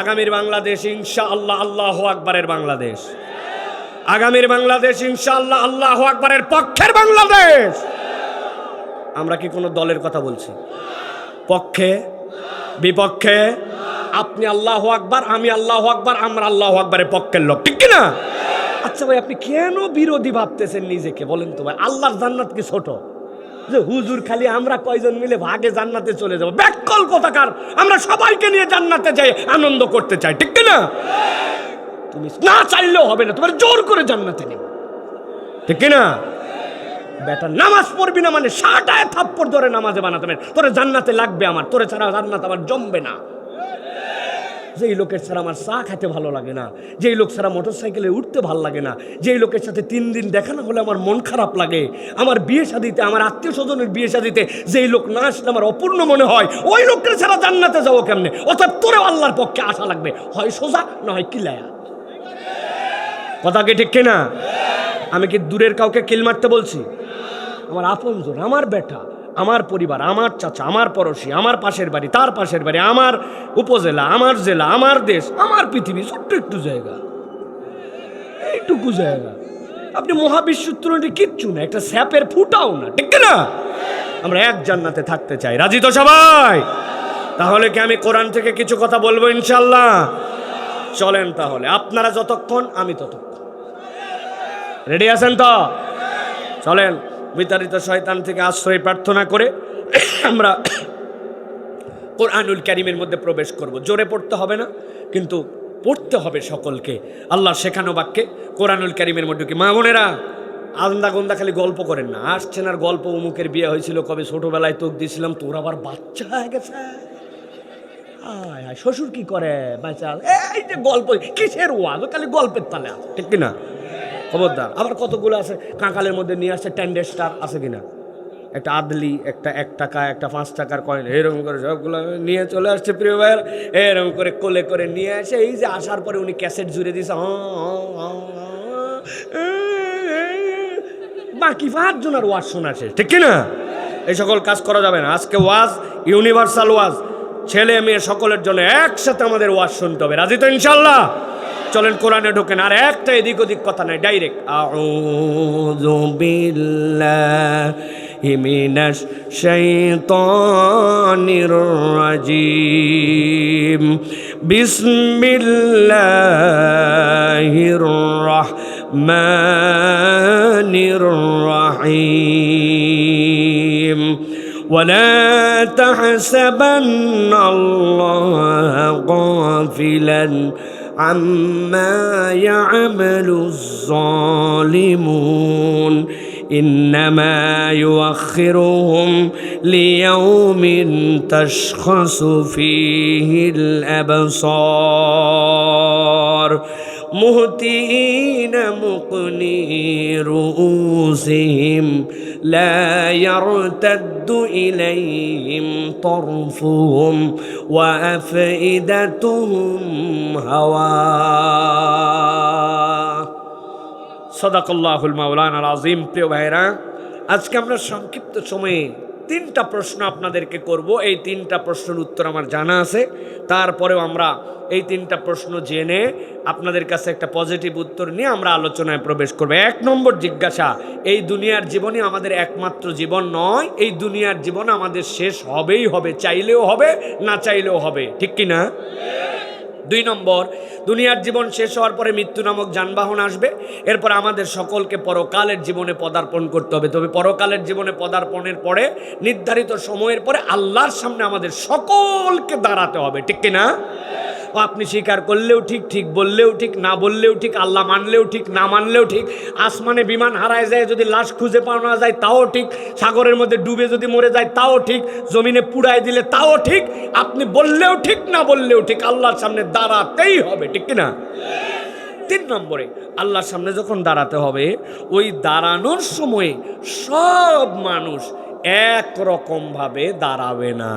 আগামীর বাংলাদেশ ইনশাআল্লাহ আল্লাহু আকবারের বাংলাদেশ। আগামীর বাংলাদেশ ইনশাআল্লাহ আল্লাহু আকবারের পক্ষের বাংলাদেশ। আমরা কি কোনো দলের কথা বলছি? পক্ষে বিপক্ষে? আপনি আল্লাহু আকবার, আমি আল্লাহু আকবার, আমরা আল্লাহু আকবারের পক্ষের লোক, ঠিক কিনা? আচ্ছা ভাই, আপনি কেন বিরোধী ভাবতেছেন নিজেকে বলেন তো ভাই? আল্লাহর জান্নাত কি ছোট যে হুজুর খালি আমরা কয়জন মিলে ভাগে জান্নাতে চলে যাব? ব্যাককল কথাকার, আমরা সবাইকে নিয়ে জান্নাতে যাই, আনন্দ করতে চাই, ঠিক কিনা? তুমি না চাইলেও হবে না, তোমার জোর করে জান্নাতে নেব, ঠিক না? বেটা নামাজ পড়বি না মানে সাটায় থাপ্পড় ধরে নামাজে বানাতে হবে, তোরে জান্নাতে লাগবে আমার, তোরে ছাড়া জান্নাত আমার জমবে না। যেই লোকের ছাড়া আমার চা খেতে ভালো লাগে না, যেই লোক ছাড়া মোটর সাইকেলে উঠতে ভালো লাগে না, যেই লোকের সাথে 3 দিন দেখা না হলে আমার মন খারাপ লাগে, আমার বিয়ে শাদিতে, আমার আত্মীয় স্বজনের বিয়ে শাদিতে যেই লোক না আসলে আমার অপূর্ণ মনে হয়, ওই লোকের ছাড়া জান্নাতে যাবো কেমনে? অর্থাৎ তোরেও আল্লাহর পক্ষে আসা লাগবে, হয় সোজা না হয় কিলায়া। কথা কি ঠিক কিনা? আমি কি দূরের কাউকে কিল মারতে বলছি? আমার আপনজন, আমার বেটা, আমার পরিবার, আমার চাচা, আমার পড়োশি, আমার পাশের বাড়ি, তার পাশের বাড়ি, আমার উপজেলা, আমার জেলা, আমার দেশ, আমার পৃথিবী, ছোট্ট একটু জায়গা, এইটুকু জায়গা। আপনি মহাবিশ্বের তুলনায় কিচ্ছু না, একটা স্যাপের ফুটাও না, ঠিক না? আমরা এক জান্নাতে থাকতে চাই, রাজি তো সবাই? তাহলে কি আমি কোরআন থেকে কিছু কথা বলবো ইনশাল্লাহ? চলেন তাহলে, আপনারা যতক্ষণ আমি ততক্ষণ। রেডি আছেন তো? চলেন বিতাড়িত শয়তান থেকে আশ্রয় প্রার্থনা করে আমরা কোরআনুল কারীমের মধ্যে প্রবেশ করব। জোরে পড়তে হবে না, কিন্তু পড়তে হবে সকলকে আল্লাহর শেখানো বাক্যে কোরআনুল কারীমের মধ্যে। কি মা বোনেরা, আন্দা গন্দা খালি গল্প করেন না। আসছেন আর গল্প, অমুকের বিয়ে হয়েছিল কবে, ছোটবেলায় তোক দিয়েছিলাম, তোর আবার বাচ্চা হয়ে গেছে, শ্বশুর কি করে বাঁচাল, এই যে গল্প, কিসের ওয়াজ, খালি গল্পের তালে আছে, ঠিক কিনা? খবরদার। আবার কতগুলো আছে কাঁকালের মধ্যে নিয়ে আসছে টেন্ডেস্টার, আছে কিনা? একটা আদলি, একটা 1 টাকা, একটা 5 টাকার কয়েন, এরকম করে সবগুলো নিয়ে চলে আসছে প্রিয় ভাইয়ের, এরকম করে কোলে করে নিয়ে আসে। এই যে আসার পরে উনি ক্যাসেট জুড়ে দিয়েছে, বাকি 5 জনের ওয়াজ শোনা শেষ, ঠিক কিনা? এই সকল কাজ করা যাবে না। আজকে ওয়াজ ইউনিভার্সাল ওয়াজ, ছেলে মেয়ে সকলের জন্য একসাথে আমাদের ওয়াজ শুনতে হবে, রাজি তো ইনশাল্লাহ? চলেন কোরআনে ঢোকেন, আর একটা এদিক ওদিক কথা নাই, ডাইরেক্ট আউযু বিল্লাহি মিনাশ শাইতানির রাজিম, বিসমিল্লাহির রাহমানির রাহিম। ولا تحسبن الله غافلا عما يعمل الظالمون إنما يؤخرهم ليوم تشخص فيه الأبصار مهطعين مقنعي رؤوسهم لا يرتد إليهم طرفهم وأفئدتهم هواء সদাকাল্লাহুল মাওলানাল আযীম। প্রিয় ভাইরা, আজকে আমরা সংক্ষিপ্ত সময়ে 3টা প্রশ্ন আপনাদেরকে করব। এই 3টা প্রশ্নের উত্তর আমার জানা আছে, তারপরেও আমরা এই 3টা প্রশ্ন জেনে আপনাদের কাছে একটা পজিটিভ উত্তর নিয়ে আমরা আলোচনায় প্রবেশ করব। 1 নম্বর জিজ্ঞাসা, এই দুনিয়ার জীবনই আমাদের একমাত্র জীবন নয়, এই দুনিয়ার জীবন আমাদের শেষ হবেই হবে, চাইলেও হবে না চাইলেও হবে, ঠিক কি না? 2 নম্বর, দুনিয়ার জীবন শেষ হওয়ার পরে মৃত্যু নামক যানবাহন আসবে, এরপর আমাদের সকলকে পরকালের জীবনে পদার্পণ করতে হবে। তবে পরকালের জীবনে পদার্পণের পরে নির্ধারিত সময়ের পরে আল্লাহর সামনে আমাদের সকলকে দাঁড়াতে হবে, ঠিক কিনা? আপনি স্বীকার করলেও ঠিক, ঠিক বললেও ঠিক, না বললেও ঠিক, আল্লাহ মানলেও ঠিক, না মানলেও ঠিক, আসমানে বিমান হারায় যায় যদি লাশ খুঁজে পাওয়া যায় তাও ঠিক, সাগরের মধ্যে ডুবে যদি মরে যায় তাও ঠিক, জমিনে পুড়ায় দিলে তাও ঠিক, আপনি বললেও ঠিক, না বললেও ঠিক, আল্লাহর সামনে দাঁড়াতেই হবে, ঠিক কিনা? 3 নম্বরে, আল্লাহর সামনে যখন দাঁড়াতে হবে, ওই দাঁড়ানোর সময়ে সব মানুষ একরকমভাবে দাঁড়াবে না,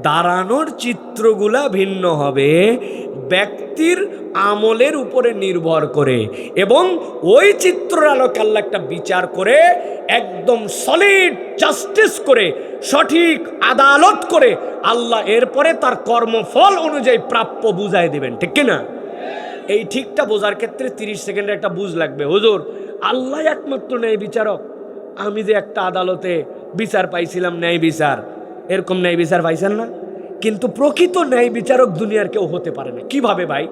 দাঁড়ানোর চিত্রগুলা ভিন্ন হবে ব্যক্তির আমলের উপরে নির্ভর করে, এবং ওই চিত্রের আলোকে আল্লাহ একটা বিচার করে একদম সলিড জাস্টিস করে, সঠিক আদালত করে আল্লাহ এরপরে তার কর্মফল অনুযায়ী প্রাপ্য বুঝাই দেবেন, ঠিক কিনা? এই ঠিকটা বোঝার ক্ষেত্রে 30 সেকেন্ডের একটা বুঝ লাগবে। হুজুর, আল্লাহ একমাত্র ন্যায় বিচারক, আমি যে একটা আদালতে বিচার পাইছিলাম, ন্যায় বিচার, এরকম ন্যায় বিচার পাইছেন না? কিন্তু প্রকৃত ন্যায় বিচারক দুনিয়ার কেউ হতে পারে না। কিভাবে ভাই?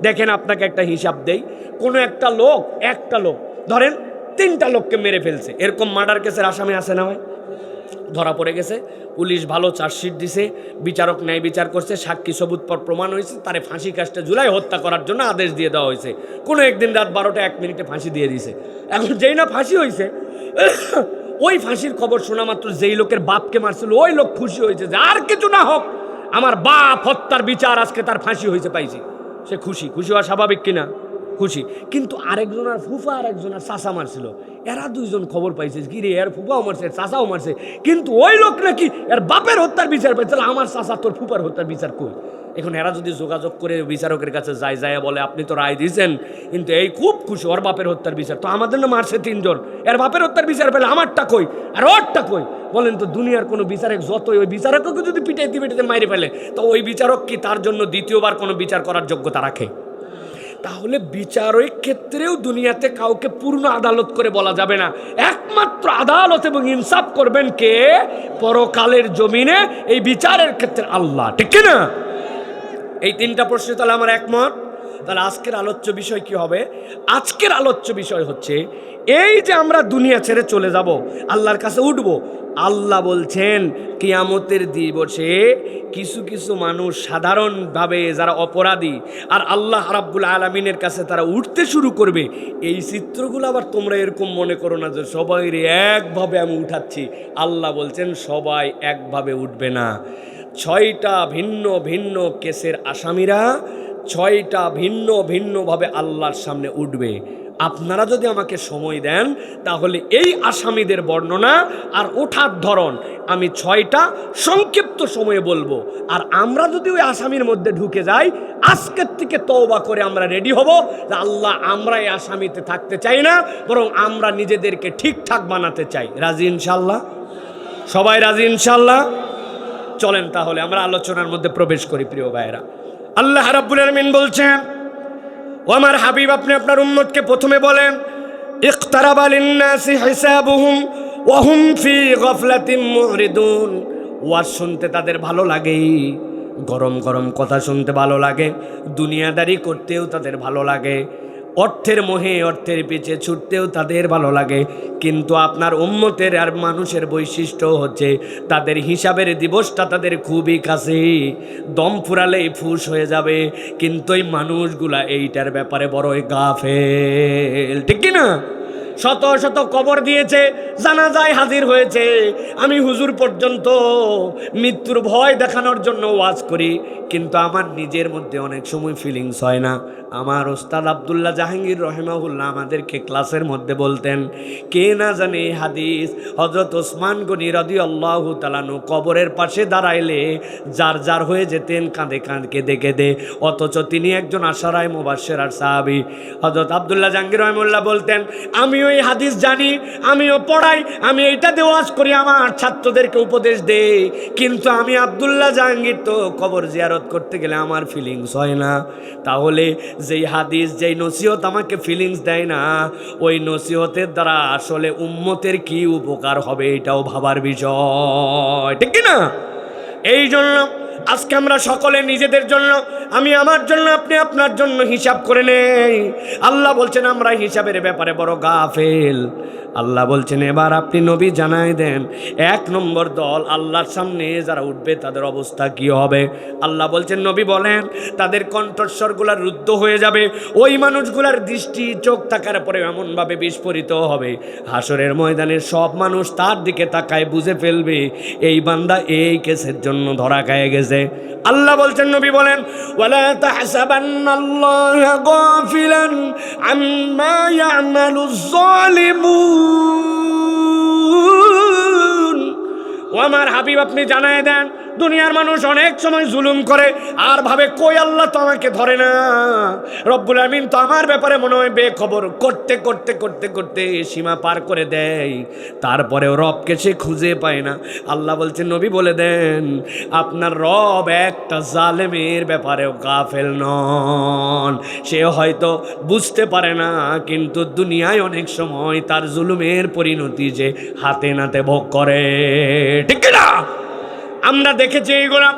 দেখেন, আপনাকে একটা হিসাব দেই। কোনো একটা লোক ধরেন 3টা লোককে মেরে ফেলছে, এরকম মার্ডার কেসের আসামি আছে না ভাই? ধরা পড়ে গেছে, পুলিশ ভালো চার্জশিট দিছে, বিচারক ন্যায় বিচার করছে, সাক্ষী সবুত পর প্রমাণ হয়েছে, তারে ফাঁসি কাস্টে ঝুলাই হত্যা করার জন্য আদেশ দিয়ে দেওয়া হয়েছে। কোনো একদিন রাত 12:01 ফাঁসি দিয়ে দিয়েছে। এখন যেই না ফাঁসি হয়েছে, ওই ফাঁসির খবর শোনা মাত্র যেই লোকের বাপকে মারছিল ওই লোক খুশি হয়েছে যে আর কিছু না হোক, আমার বাপ হত্যার বিচার, আজকে তার ফাঁসি হয়েছে পাইছি। সে খুশি, খুশি হওয়া স্বাভাবিক কিনা? খুশি। কিন্তু আরেকজনের ফুফা আর একজনের চাচা মারছিল, এরা দুইজন খবর পাইছে কি রে এর ফুফাও মারছে চাচাও মারছে, কিন্তু ওই লোক নাকি এর বাপের হত্যার বিচার পাইছে। আমার চাচা তোর ফুফার হত্যার বিচার কই? এখন এরা যদি যোগাযোগ করে বিচারকের কাছে যায় বলে আপনি তো রায় দিয়েছেন, কিন্তু এই খুব খুশি ওর বাপের হত্যার বিচার, তো আমাদের না মারছে 3 জন, এর বাপের হত্যার বিচার পেলে আমারটা কই আর ওরটা কই? বলেন তো দুনিয়ার কোনো বিচারক যতই ওই বিচারককে যদি পিটাইতে মাইরে ফেলে, তো ওই বিচারক কি তার জন্য দ্বিতীয়বার কোনো বিচার করার যোগ্যতা রাখে? তাহলে বিচারের ক্ষেত্রেও দুনিয়াতে কাউকে পূর্ণ আদালত করে বলা যাবে না। একমাত্র আদালত এবং ইনসাফ করবেন কে? পরকালের জমিনে এই বিচারের ক্ষেত্রে আল্লাহ, ঠিক না? এই 3টা প্রশ্ন তাহলে আমার একমত। তাহলে আজকের আলোচ্য বিষয় কি হবে? আজকের আলোচ্য বিষয় হচ্ছে এই যে আমরা দুনিয়া ছেড়ে চলে যাব, আল্লাহর কাছে উঠব। আল্লাহ বলছেন কিয়ামতের দিবসে কিছু কিছু মানুষ সাধারণভাবে যারা অপরাধী আর আল্লাহ রাব্বুল আলামিনের কাছে তারা উঠতে শুরু করবে। এই চিত্রগুলো আবার তোমরা এরকম মনে করো না যে সবাই একভাবে আমি উঠাচ্ছি। আল্লাহ বলছেন সবাই একভাবে উঠবে না। 6টা ভিন্ন ভিন্ন কেসের আসামিরা 6টা ভিন্ন ভিন্নভাবে আল্লাহর সামনে উঠবে। আপনারা যদি আমাকে সময় দেন তাহলে এই আসামিদের বর্ণনা আর ওঠার ধরন আমি 6টা সংক্ষিপ্ত সময়ে বলবো। আর আমরা যদি ওই আসামির মধ্যে ঢুকে যাই, আজকের থেকে তওবা করে আমরা রেডি হব যে আল্লাহ আমরা এই আসামিতে থাকতে চাই না, বরং আমরা নিজেদেরকে ঠিকঠাক বানাতে চাই। রাজি ইনশাল্লাহ? সবাই রাজি ইনশাল্লাহ? চলেন তাহলে আমরা আলোচনার মধ্যে প্রবেশ করি। প্রিয় ভাইরা, আল্লাহ রাব্বুল আলামিন বলছেন, ও আমার হাবিব আপনি আপনার উম্মতকে প্রথমে বলেন ইকতারাবা লিন-নাসি হিসাবুহুম ওয়া হুম ফি গাফলাতিন মুরিদুন। ওয়াজ শুনতে তাদের ভালো লাগে, গরম গরম কথা শুনতে ভালো লাগে, দুনিয়াদারি করতেও তাদের ভালো লাগে, অর্থের মোহে অর্থের পিছে ছুটতেও তাদের ভালো লাগে। কিন্তু আপনার উম্মতের আর মানুষের বৈশিষ্ট্য হচ্ছে তাদের হিসাবের দিবসটা তাদের খুবই কাছে, দম ফুরালেই ফুস হয়ে যাবে। কিন্তু এই মানুষগুলা এইটার ব্যাপারে বড়ই গাফেল, ঠিক কি না? শত শত কবর দিয়েছে, জানাজায় হাজির হয়েছে। আমি হুজুর পর্যন্ত মৃত্যুর ভয় দেখানোর জন্য ওয়াজ করি, কিন্তু আমার নিজের মধ্যে অনেক সময় ফিলিংস হয় না। আমার ওস্তাদ আব্দুল্লাহ জাহাঙ্গীর রহিমাহুল্লাহ আমাদেরকে ক্লাসের মধ্যে বলতেন, কে না জানে হাদিস হযরত ওসমান গনি রাদিয়াল্লাহু তাআলা আনহু কবরের পাশে দাঁড়াইলে যার যার হয়ে যেতেন কাঁদে কেঁদে কেঁদে, অথচ তিনি একজন আশারায়ে মুবাশশিরার সাহাবী। হযরত আব্দুল্লাহ জাহাঙ্গীর রহিমাহুল্লাহ বলতেন, আমিও এই হাদিস জানি, আমিও পড়াই, আমি এইটা দিয়ে ওয়াজ করি, আমার ছাত্রদেরকে উপদেশ দেই, কিন্তু আমি আব্দুল্লাহ জাহাঙ্গীর তো কবর জিয়ারত করতে গেলে আমার ফিলিংস হয় না। তাহলে যেই হাদিস যেই নসিহত আমাকে ফিলিংস দেয় না, ওই নসিহতের দ্বারা আসলে উম্মতের কি উপকার হবে এটাও ভাবার বিষয়, ঠিক না? এই জন্য আজকে আমরা সকলে নিজেদের জন্য, আমি আমার জন্য, আপনি আপনার জন্য হিসাব করে নেই। আল্লাহ বলছেন আমরা হিসাবের ব্যাপারে বড় গাফেল। আল্লাহ বলছেন এবার আপনি নবী জানাই দেন 1 নম্বর দল আল্লাহর সামনে যারা উঠবে তাদের অবস্থা কি হবে। আল্লাহ বলছেন নবী বলেন তাদের কণ্ঠস্বরগুলো রুদ্ধ হয়ে যাবে, ওই মানুষগুলার দৃষ্টি চোখ থাকার পরে এমনভাবে বিস্ফোরিত হবে, হাসরের ময়দানে সব মানুষ তার দিকে তাকায় বুঝে ফেলবে এই বান্দা এই কেসের জন্য ধরা খেয়ে গেছে। আল্লাহ বলছেন নবী বলেন ওয়ালা তাহসাবান্নাল্লাহা গাফিলান আম্মা ইয়ামালুজ যালিমুন। ও আমার হাবিব আপনি জানায় দেন দুনিয়ার মানুষ অনেক সময় জুলুম করে আর ভাবে কই আল্লাহ তো আমাকে ধরে না, রব্বুল আমিন তো আমার ব্যাপারে মনে হয় বেখবর, করতে করতে করতে করতে সীমা পার করে দেয়, তারপরেও রবকে সে খুঁজে পায় না। আল্লাহ বলছেন নবী বলে দেন আপনার রব একটা জালেমের ব্যাপারেও গাফেল নন, সে হয়তো বুঝতে পারে না, কিন্তু দুনিয়ায় অনেক সময় তার জুলুমের পরিণতি যে হাতে নাতে ভোগ করে, ঠিক না? আমরা দেখেছি এইগুলা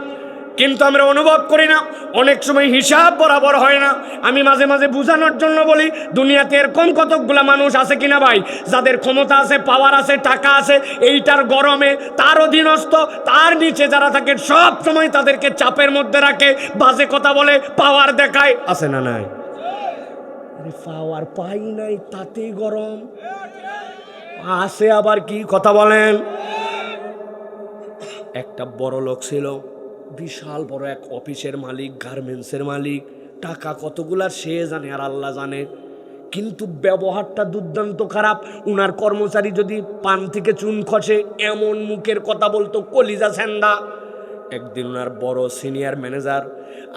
কিন্তু আমরা অনুভব করি না, অনেক সময় হিসাব বরাবর হয় না। আমি মাঝে মাঝে বোঝানোর জন্য বলি, দুনিয়াতে এরকম কতকগুলা মানুষ আছে কিনা ভাই, যাদের ক্ষমতা আছে, পাওয়ার আছে, টাকা আছে, এইটার গরমে তার অধীনস্থ, তার নিচে যারা থাকে সব সময় তাদেরকে চাপের মধ্যে রাখে, বাজে কথা বলে, পাওয়ার দেখায়, আছে না নাই? পাওয়ার পাই নাই তাতেই গরম আছে। আবার কি কথা বলেন? একটা বড় লোক ছিল, বিশাল বড় এক অফিসের মালিক, গার্মেন্টসের মালিক, টাকা কতগুলা সে জানে আর আল্লাহ জানে, কিন্তু ব্যবহারটা দুর্দান্ত খারাপ। উনার কর্মচারী যদি পান থেকে চুন খসে এমন মুখের কথা বলতো, কলিজা ছেন্দা। একদিন ওনার বড় সিনিয়র ম্যানেজার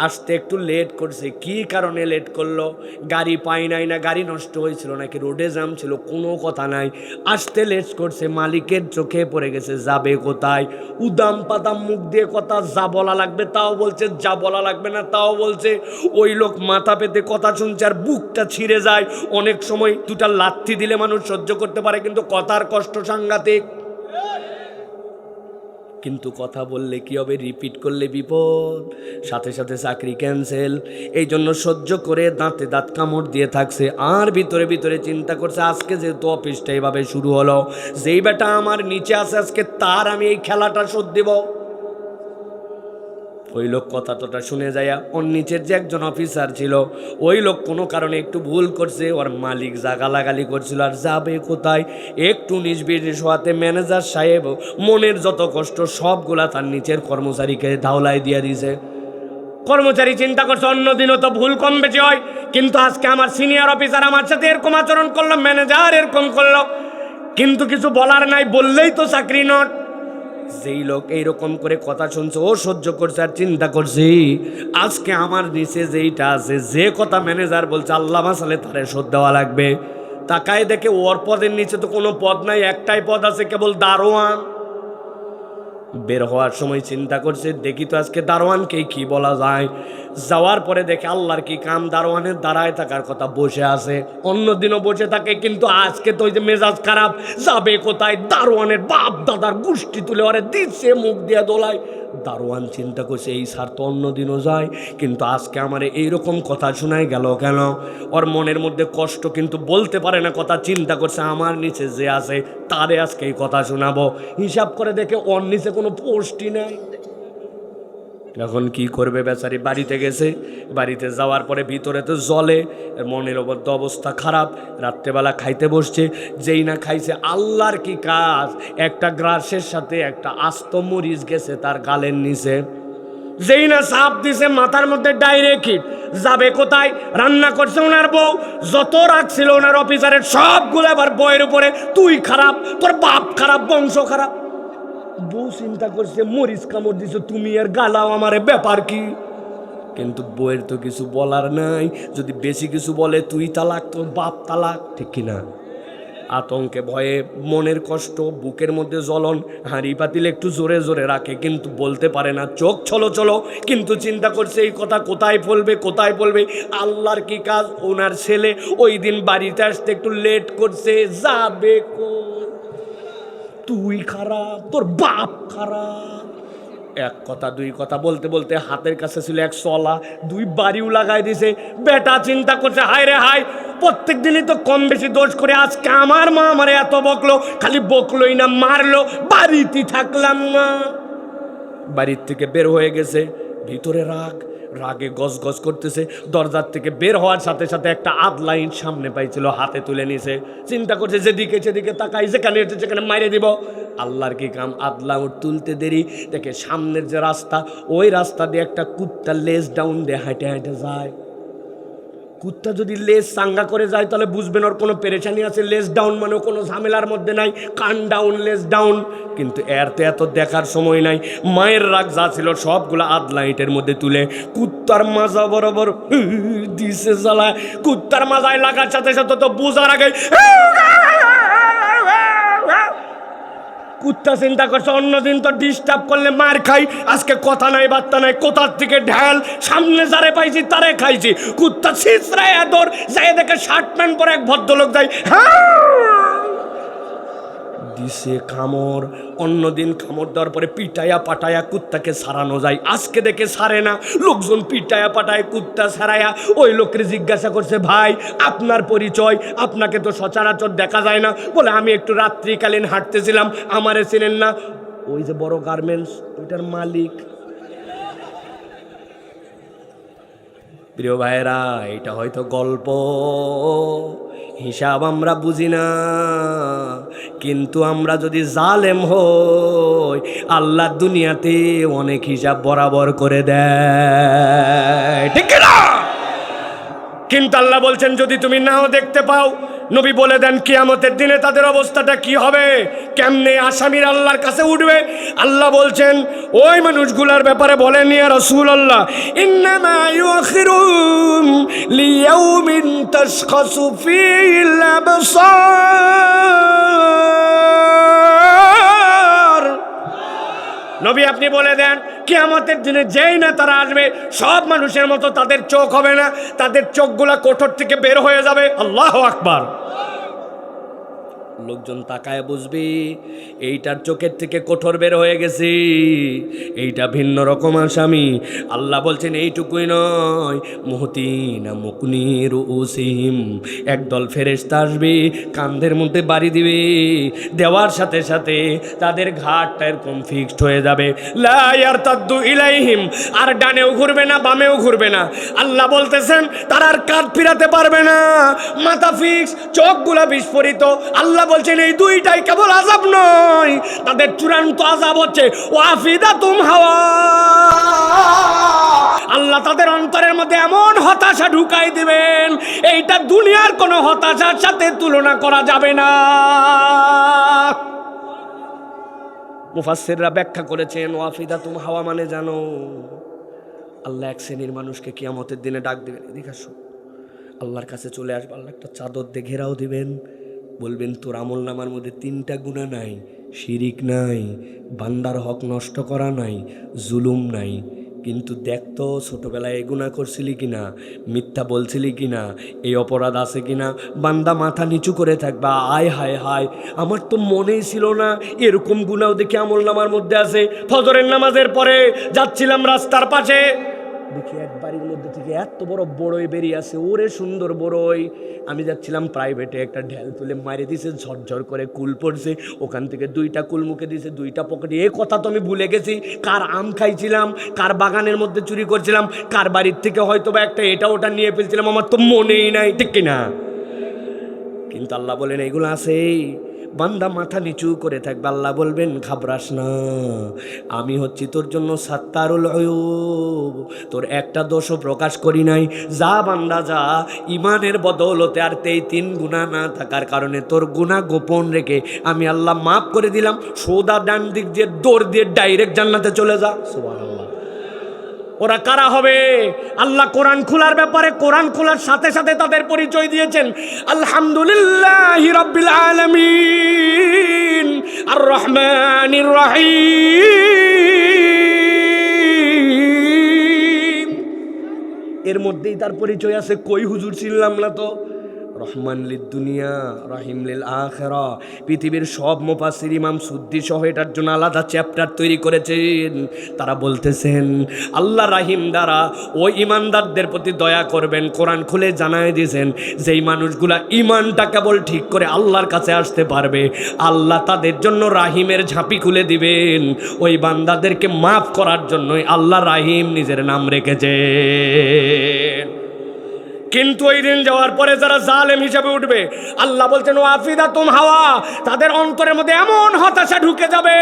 আসতে একটু লেট করছে। কি কারণে লেট করলো? গাড়ি পাই নাই, না গাড়ি নষ্ট হয়েছিল, নাকি রোডে জ্যাম ছিল, কোনো কথা নাই, আসতে লেট করছে। মালিকের চোখে পড়ে গেছে, যাবে কোথায়? উদাম পাদাম মুখ দিয়ে কথা, যা বলা লাগবে তাও বলছে, যা বলা লাগবে না তাও বলছে। ওই লোক মাথা পেতে কথা শুনছে আর বুকটা ছিঁড়ে যায়। অনেক সময় দুটা লাথি দিলে মানুষ সহ্য করতে পারে, কিন্তু কথার কষ্ট সাংঘাতিক। কিন্তু কথা বললে কি হবে, রিপিট করলে বিপদ, সাথে সাথে চাকরি ক্যান্সেল। এই জন্য সহ্য করে দাঁতে দাঁত কামড় দিয়ে থাকছে। আর ভিতরে ভিতরে চিন্তা করছে, আজকে যেহেতু অফিসটা এইভাবে শুরু হলো, যেই বেটা আমার নিচে আছে আজকে তার আমি এই খেলাটা শোধ দিব। ওই লোক কথা তোটা শুনে যায়, ওর নিচের যে একজন অফিসার ছিল, ওই লোক কোনো কারণে একটু ভুল করছে, ওর মালিক যা গালাগালি করছিল, আর যাবে কোথায়? একটু নিষ্বিষ হওয়াতে ম্যানেজার সাহেব মনের যত কষ্ট সবগুলা তার নিচের কর্মচারীকে ধাওলাই দিয়ে দিয়েছে। কর্মচারী চিন্তা করছে, অন্যদিনও তো ভুল কম বেশি হয়, কিন্তু আজকে আমার সিনিয়র অফিসার আমার সাথে এরকম আচরণ করলো, ম্যানেজার এরকম করলো, কিন্তু কিছু বলার নাই, বললেই তো চাকরি নট। যেই লোক এইরকম করে কথা শুনছে, ও সহ্য করছে আর চিন্তা করছি, আজকে আমার নিচে যেইটা আছে, যে কথা ম্যানেজার বলছে, আল্লাহ মাসালে তারে শোধ দেওয়া লাগবে। তাকায় দেখে ওর পদের নিচে তো কোনো পদ নাই, একটাই পদ আছে, কেবল দারোয়ান। বের হওয়ার সময় চিন্তা করছে, দেখি তো আজকে দারোয়ানকে কি বলা যায়। যাওয়ার পরে দেখে আল্লাহর কি কাম, দারোয়ানের দাঁড়ায় থাকার কথা, বসে আছে। অন্যদিনও বসে থাকে, কিন্তু আজকে তো ওই যে মেজাজ খারাপ, যাবে কোথায়? দারোয়ানের বাপ দাদার গোষ্ঠী তুলে ওরে দিচ্ছে, মুখ দিয়ে দোলায়। দারোয়ান চিন্তা করছে, এই স্যার তো অন্যদিনও যায়, কিন্তু আজকে আমার এইরকম কথা শোনাই গেল কেন? ওর মনের মধ্যে কষ্ট, কিন্তু বলতে পারে না কথা। চিন্তা করছে, আমার নিচে যে আছে তারে আজকে এই কথা শোনাবো। হিসাব করে দেখে ওর নিচে কোনো পোস্টই নেই। এখন কি করবে? বেচারি বাড়িতে গেছে, বাড়িতে যাওয়ার পরে ভিতরে তো জলে, মনের মধ্যে অবস্থা খারাপ। রাত্রেবেলা খাইতে বসছে, যেই না খাইছে, আল্লাহর কি কাজ, একটা গ্রাসের সাথে একটা আস্ত মরিচ গেছে তার গালের নিচে। যেই না চাপ দিছে, মাথার মধ্যে ডাইরেক্ট হিট। যাবে কোথায়? রান্না করছে ওনার বউ, যত রাগ ছিল ওনার অফিসারের সবগুলো আবার বউয়ের উপরে। তুই খারাপ, তোর বাপ খারাপ, বংশ খারাপ। বউ চিন্তা করছে, মরিচ কামড় দিছো তুমি, আর গালাও আমারে, ব্যাপার কি? কিন্তু বউয়ের তো কিছু বলার নাই। যদি বেশি কিছু বলে, তুই তালাক, তোর বাপ তালাক, ঠিক কিনা? আতঙ্কে ভয়ে মনের কষ্ট, বুকের মধ্যে জ্বলন, হাঁড়ি পাতিল একটু জোরে জোরে রাখে, কিন্তু বলতে পারে না, চোখ ছলো চলো, কিন্তু চিন্তা করছে এই কথা কোথায় বলবে, কোথায় বলবে। আল্লাহর কি কাজ, ওনার ছেলে ওই দিন বাড়িতে আসতে একটু লেট করছে, যাবে তুই খারাপ, তোর বাপ খারাপ। এক কথা দুই কথা বলতে বলতে হাতের কাছে ছিল এক সলা, দুই বাড়িও লাগাই দিছে। বেটা চিন্তা করছে, হায় রে হায়, প্রত্যেক দিনই তো কম বেশি দোষ করে, আজকে আমার মা আমারে এত বকলো, খালি বকলোই না মারলো, বাড়িতে থাকলাম না। বাড়ির থেকে বের হয়ে গেছে, ভিতরে রাগ, রাগে গজ গজ করতেছে। দরজার থেকে বের হওয়ার সাথে সাথে একটা আধ লাইন সামনে পাইছিল, হাতে তুলে নিছে। চিন্তা করছে, যেদিকে সেদিকে তাকাই, যেখানে সেখানে মাইরে দিব। আল্লাহর কি কাম, আদলা তুলতে দেরি, দেখে সামনের যে রাস্তা, ওই রাস্তা দিয়ে একটা কুত্তা লেজ ডাউন দিয়ে হাঁটে হাঁটে যায়। কুত্তা যদি লেজ সাঙ্গা করে যায় তাহলে বুঝবেন ওর কোনো পেরেশানি আছে। লেজ ডাউন মানে কোনো ঝামেলার মধ্যে নাই, কান ডাউন, লেজ ডাউন। কিন্তু এর তো এত দেখার সময় নাই। মায়ের রাগ যা ছিল সবগুলো আধ লাইটের মধ্যে তুলে কুত্তার মাজা বরাবর দিছে জ্বালায়। কুত্তার মাজায় লাগার সাথে সাথে তো বোঝার আগে কুত্তা চিন্তা করছে, অন্যদিন তো ডিস্টার্ব করলে মার খাই, আজকে কথা নাই বার্তা নাই, কোথার থেকে ঢাল, সামনে যারে পাইছি তারে খাইছি। কুত্তা ছিঁচড়ায় যাই দেখে শার্ট প্যান্ট পরে এক ভদ্রলোক যায়, হ্যাঁ দিছে কামড়, অন্যদিন কামড় দেওয়ার পরে পিটায়া পাটায়া কুত্তাকে সারানো যায়, আজকে দেখে সারে না। লোকজন পিটায়া পাটায় কুত্তা সারায়া ওই লোকের জিজ্ঞাসা করছে, ভাই আপনার পরিচয়, আপনাকে তো সচরাচর দেখা যায় না। বলে আমি একটু রাত্রিকালীন হাঁটতেছিলাম, আমারে চিনেন না? ওই যে বড় গার্মেন্টস, ওইটার মালিক। প্রিয় ভাইরা, এটা হয়তো গল্প, হিসাব আমরা বুঝি না, কিন্তু আমরা যদি জালেম হই আল্লাহ দুনিয়াতে অনেক হিসাব বরাবর করে দেয়, ঠিক না? কিন্তু আল্লাহ বলছেন যদি তুমি নাও দেখতে পাও, নবী বলে দেন কিয়ামতের দিনে তাদের অবস্থাটা কি হবে, কেমনে আসামির আল্লাহর কাছে উঠবে। আল্লাহ বলছেন ওই মানুষগুলোর ব্যাপারে বলেন, ইয়া রাসূলুল্লাহ, ইন্নামা ইউখিরুম লিয়াউমিন তাশখাসু ফিহিল আবসার। নবী আপনি বলে দেন কিয়ামতের দিনে যেই না তারা আসবে, সব মানুষের মতো তাদের চোখ হবে না, তাদের চোখগুলা কোঠর থেকে বের হয়ে যাবে। আল্লাহু আকবার। লোকজন তাকায় বুঝবি এইটার চোখের থেকে কোঠর বের হয়ে গেছে, এইটা ভিন্ন রকম আসামি। আল্লাহ বলছেন এইটুকুই নয়, মুহতিনা মুকনির উসিহিম, একদল ফেরেশতা আসবে, কাঁধের মধ্যে বাড়ি দিবে, দেওয়ার সাথে সাথে তাদের ঘাটটা এরকম ফিক্সড হয়ে যাবে, লা ইয়ারতাদ্দু ইলাইহিম, আর ডানেও ঘুরবে না বামেও ঘুরবে না। আল্লাহ বলতেছেন তারা আর কাঁধ ফিরাতে পারবে না, মাথা ফিক্স, চোখগুলা বিস্ফোরিত। আল্লাহ বলছেন এই দুইটাই কেবল আযাব নয়, তাদের চূড়ান্ত আযাব হচ্ছে ওয়াফিদাতুম হাওয়া। আল্লাহ তাদের অন্তরের মধ্যে এমন হতাশা ঢুকাই দিবেন, এইটা দুনিয়ার কোনো হতাশার সাথে তুলনা করা যাবে না। মুফাসসিররা ব্যাখ্যা করেছেন ওয়াফিদাতুম হাওয়া মানে জানো, আল্লাহ এক শ্রেণীর মানুষকে কিয়ামতের দিনে ডাক দিবেন, এদিকে আসো, আল্লাহর কাছে চলে আসবে। আল্লাহ একটা চাদর দিয়ে ঘেরাও দিবেন, বলবেন তোর আমল নামার মধ্যে 3টা গুনাহ নাই, শিরিক নাই, বান্দার হক নষ্ট করা নাই, জুলুম নাই, কিন্তু দেখতো ছোটবেলায় এই গুনাহ করছিলি কিনা, মিথ্যা বলছিলি কিনা, এই অপরাধ আছে কিনা। বান্দা মাথা নিচু করে থাকবা, আয় হায় হায় আমার তো মনেই ছিল না এরকম গুনাহ দেখে আমল নামার মধ্যে আছে। ফজরের নামাজের পরে যাচ্ছিলাম রাস্তার পাশে, দেখি এক বাড়ির মধ্যে থেকে এত বড় বড়ই বেরিয়ে আছে, ওরে সুন্দর বড়ই। আমি যাচ্ছিলাম প্রাইভেটে, একটা ঢেল তুলে মারে দিছে, ঝরঝর করে কুল পড়ছে, ওখান থেকে 2টা কুল মুখে দিছে, 2টা পকেটে। এ কথা তো আমি ভুলে গেছি, কার আম খাইছিলাম, কার বাগানের মধ্যে চুরি করছিলাম, কার বাড়ির থেকে হয়তো বা একটা এটা ওটা নিয়ে ফেলছিলাম, আমার তো মনেই নাই, ঠিক কিনা? কিন্তু আল্লাহ বলেন এইগুলো আছে, বান্দা মাথা নিচু করে থাকবে। আল্লাহ বলবেন ঘাবড়াস না, আমি হচ্ছি তোর জন্য সাত্তারুল উয়ুব, তোর একটা দোষও প্রকাশ করি নাই। যা বান্দা যা, ইমানের বদৌলতে আর 3 গুনাহ না থাকার কারণে তোর গুনাহ গোপন রেখে আমি আল্লাহ মাফ করে দিলাম। সোজা ডান দিক দিয়ে দৌড় দিয়ে ডাইরেক্ট জান্নাতে চলে যা। সুবহানাল্লাহ। ওরা কারা হবে? আল্লাহ কোরআন খোলার ব্যাপারে কোরআন খোলার সাথে সাথে তাদের পরিচয় দিয়েছেন, আলহামদুলিল্লাহি রাব্বিল আলামিন আর রহমানির রহিম। এর মধ্যেই তার পরিচয় আছে, কই হুজুর চিনলাম না তো। রহমান লিদ দুনিয়া রহিম লিল আখিরা। পৃথিবীর সব মুফাসসির ইমাম সুদ্দি সহ এটার জন্য আলাদা চ্যাপ্টার তৈরি করেছেন। তারা বলতেছেন আল্লাহ রাহিম দ্বারা ওই ইমানদারদের প্রতি দয়া করবেন। কোরআন খুলে জানায় দিয়েছেন যেই মানুষগুলা ইমানটা কেবল ঠিক করে আল্লাহর কাছে আসতে পারবে, আল্লাহ তাদের জন্য রাহিমের ঝাঁপি খুলে দিবেন। ওই বান্দাদেরকে মাফ করার জন্যই আল্লাহ রাহিম নিজের নাম রেখেছেন। কিন্তু ওই দিন যাওয়ার পরে যারা জালেম হিসাবে উঠবে, আল্লাহ বলছেন ওয়াফিদাতুম হাওয়া, তাদের অন্তরের মধ্যে এমন হতাশা ঢুকে যাবে,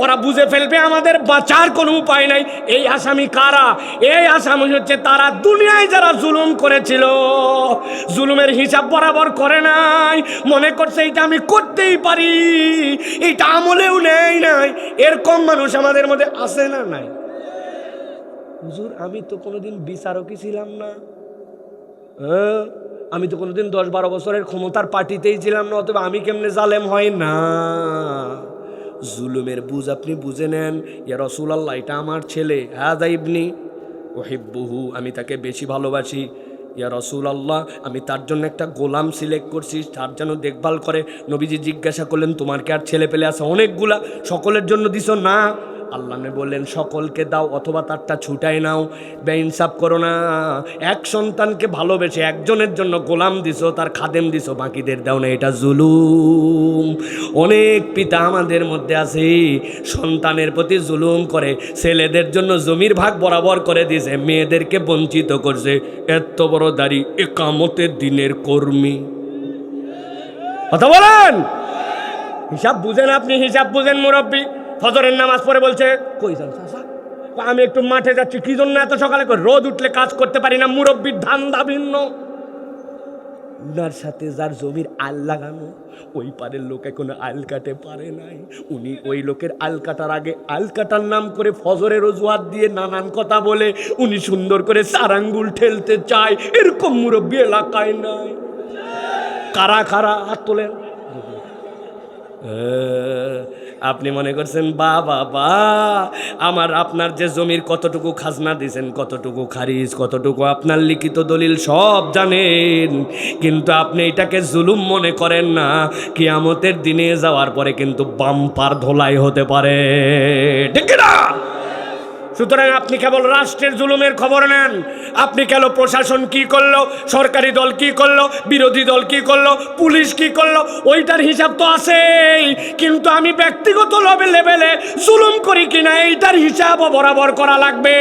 ওরা বুঝে ফেলবে আমাদের বাঁচার কোনো উপায় নাই। এই আসামি কারা? এই আসামি হচ্ছে তারা দুনিয়ায় যারা জুলুম করেছিল, জুলুমের হিসাব বরাবর করে নাই, মনে করছে এটা আমি করতেই পারি, এটা আমলেও নেই নাই। এরকম মানুষ আমাদের মধ্যে আছে না নাই? হুজুর আমি তো কোনোদিন বিচারকই ছিলাম না, আমি তো কোনোদিন 10-12 বছরের ক্ষমতার পার্টিতেই ছিলাম না, অথবা আমি কেমনে জালেম হয় না। জুলুমের বুঝ আপনি বুঝে নেন। ইয়া রাসূলুল্লাহ এটা আমার ছেলে, হাযা ইবনি উহিব্বুহু, আমি তাকে বেশি ভালোবাসি। ইয়া রাসূলুল্লাহ, আমি তার জন্য একটা গোলাম সিলেক্ট করছি, তার যেন দেখভাল করে। নবীজি জিজ্ঞাসা করলেন, তোমার কি আর ছেলে পেলে আছে? অনেকগুলা, সকলের জন্য দিছো? না। আল্লাহ নবী বললেন, সকলকে দাও অথবা তারটা ছুটাই নাও, বেইনসাফ করো না। এক সন্তানকে ভালোবেসে একজনের জন্য গোলাম দিছো, তার খাদেম দিছো, বাকিদের দাও না, এটা জুলুম। অনেক পিতা আমাদের মধ্যে আছে সন্তানের প্রতি জুলুম করে, ছেলেদের জন্য জমির ভাগ বরাবর করে দিয়েছে, মেয়েদেরকে বঞ্চিত করছে। এত বড় দাড়ি, একামতের দিনের কর্মী। কথা বলেন, হিসাব বুঝেন আপনি, হিসাব বুঝেন মুরব্বী। ফজরের নামাজ পড়ে বলছে, কই যান চাচা? আমি একটু মাঠে যাচ্ছি। কি জন্য এত সকালে? রোদ উঠলে কাজ করতে পারি না, মুরব্বীর ধান্দা ভিন্ন। উনার সাথে যার জমির আল লাগানো, ওই পারের লোক এখনো আল কাটে পারে নাই। উনি ওই লোকের আল কাটার আগে আল কাটার নাম করে ফজরের অজুহাত দিয়ে নানান কথা বলে উনি সুন্দর করে চারাঙ্গুল ঠেলতে চায়। এরকম মুরব্বী এলাকায় নাই। কারা কারা হাত তোলেন। আপনি মনে করছেন বাবা আমার আপনার যে জমির কতটুকু খাজনা দিয়েছেন, কতটুকু খারিজ, কতটুকু আপনার লিখিত দলিল সব জানেন, কিন্তু আপনি এটাকে জুলুম মনে করেন না। কিয়ামতের দিনে যাওয়ার পরে কিন্তু বাম্পার ধোলাই হতে পারে, ঠিক না? সুতরাং আপনি কেবল রাষ্ট্রের জুলুমের খবর নেন। আপনি কেন প্রশাসন কি করলো, সরকারি দল কি করলো, বিরোধী দল কি করলো, পুলিশ কি করলো, ওইটার হিসাব তো আছেই। কিন্তু আমি ব্যক্তিগত লেভেলে জুলুম করি কিনা এইটার হিসাবও বরাবর করা লাগবে,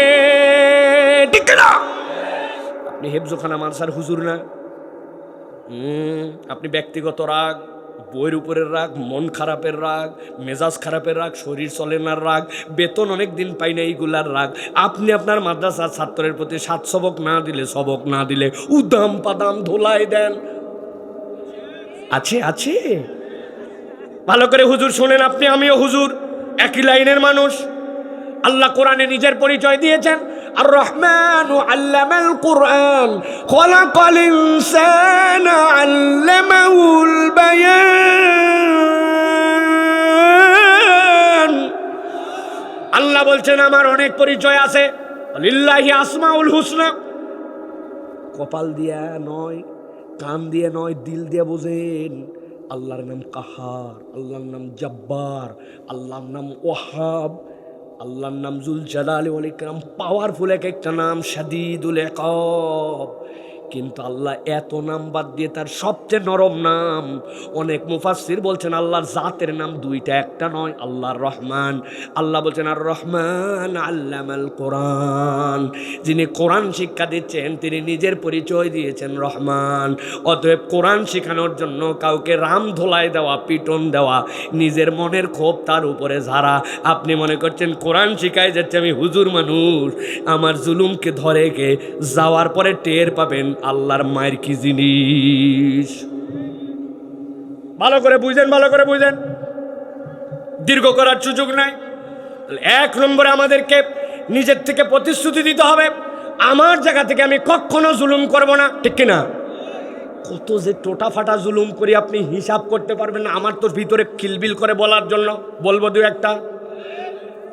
ঠিক না? আপনি হেফজোখানা মানসার হুজুর না? আপনি ব্যক্তিগত রাগ, বইয়ের উপরের রাগ, মন খারাপের রাগ, মেজাজ খারাপের রাগ, শরীর চলে না রাগ, বেতন অনেক দিন পাই না এইগুলার রাগ। আপনি আপনার মাদ্রাসার ছাত্রের প্রতি সবক না দিলে উদাম পাদাম ধোলাই দেন। আছে আছে, ভালো করে হুজুর শোনেন। আপনি আমিও হুজুর, একই লাইনের মানুষ। আল্লাহ কোরআনে নিজের পরিচয় দিয়েছেন, আর রহমান আল্লামাল কুরআন খলাকাল ইনসানা আল্লামাহুল বায়ান। আল্লাহ বলছেন আমার অনেক পরিচয় আছে, লিল্লাহি আসমাউল হুসনা। কপাল দিয়া নয়, কান দিয়ে নয়, দিল দিয়ে বোঝেন। আল্লাহর নাম কাহার, আল্লাহর নাম জব্বার, আল্লাহর নাম ওয়াহাব, আল্লাহর নাম জুল জালালি ওয়াল ইকরাম। পাওয়ারফুল এক একটা নাম, শাদীদুল ইকাব। কিন্তু আল্লাহ এত নাম বাদ দিয়ে তার সবচেয়ে নরম নাম, অনেক মুফাসসির বলছেন আল্লাহর জাতের নাম দুইটা, একটা নয়। আল্লাহর রহমান, আল্লাহ বলছেন আর রহমান আল্লামাল কোরআন। যিনি কোরআন শিক্ষা দিচ্ছেন তিনি নিজের পরিচয় দিয়েছেন রহমান। অতএব কোরআন শেখানোর জন্য কাউকে রাম ধোলাই দেওয়া, পিটন দেওয়া, নিজের মনের ক্ষোভ তার উপরে ঝাড়া। আপনি মনে করছেন কোরআন শিখাই যাচ্ছে, আমি হুজুর মানুষ, আমার জুলুমকে ধরে কে যাওয়ার পরে টের পাবেন আল্লাহর মায়ের কি জিনিস। ভালো করে বুঝেন, ভালো করে বুঝেন, দীর্ঘ করার সুযোগ নাই। এক নম্বরে আমাদেরকে নিজের থেকে প্রতিশ্রুতি দিতে হবে, আমার জায়গা থেকে আমি কখনো জুলুম করব না, ঠিক কিনা? কত যে টোটা ফাটা জুলুম করি আপনি হিসাব করতে পারবেন না। আমার তো ভিতরে খিলবিল করে বলার জন্য বলবো দু একটা।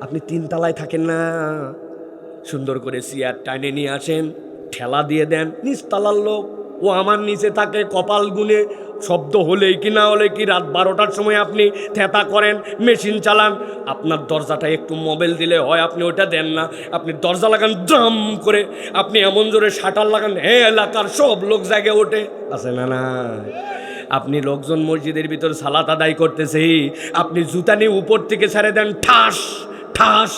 আপনি 3 তলায় থাকেন না, সুন্দর করে চেয়ার টাইনে নিয়ে আসেন, ঠেলা দিয়ে দেন, নিচতলার লোক ও আমার নিচে থাকে, কপাল গুনে শব্দ হলেই কি না হলে কি রাত 12টার সময় আপনি থেতা করেন, মেশিন চালান, আপনার দরজাটা একটু মোবাইল দিলে হয়, আপনি ওটা দেন না। আপনি দরজা লাগান ড্রাম করে, আপনি এমন জোরে শাটার লাগান এলাকার সব লোক জায়গায় ওঠে, আছে না? না, আপনি লোকজন মসজিদের ভিতর সালাত আদায় করতেছে, আপনি জুতা নিয়ে উপর থেকে ছেড়ে দেন, ঠাস ঠাস,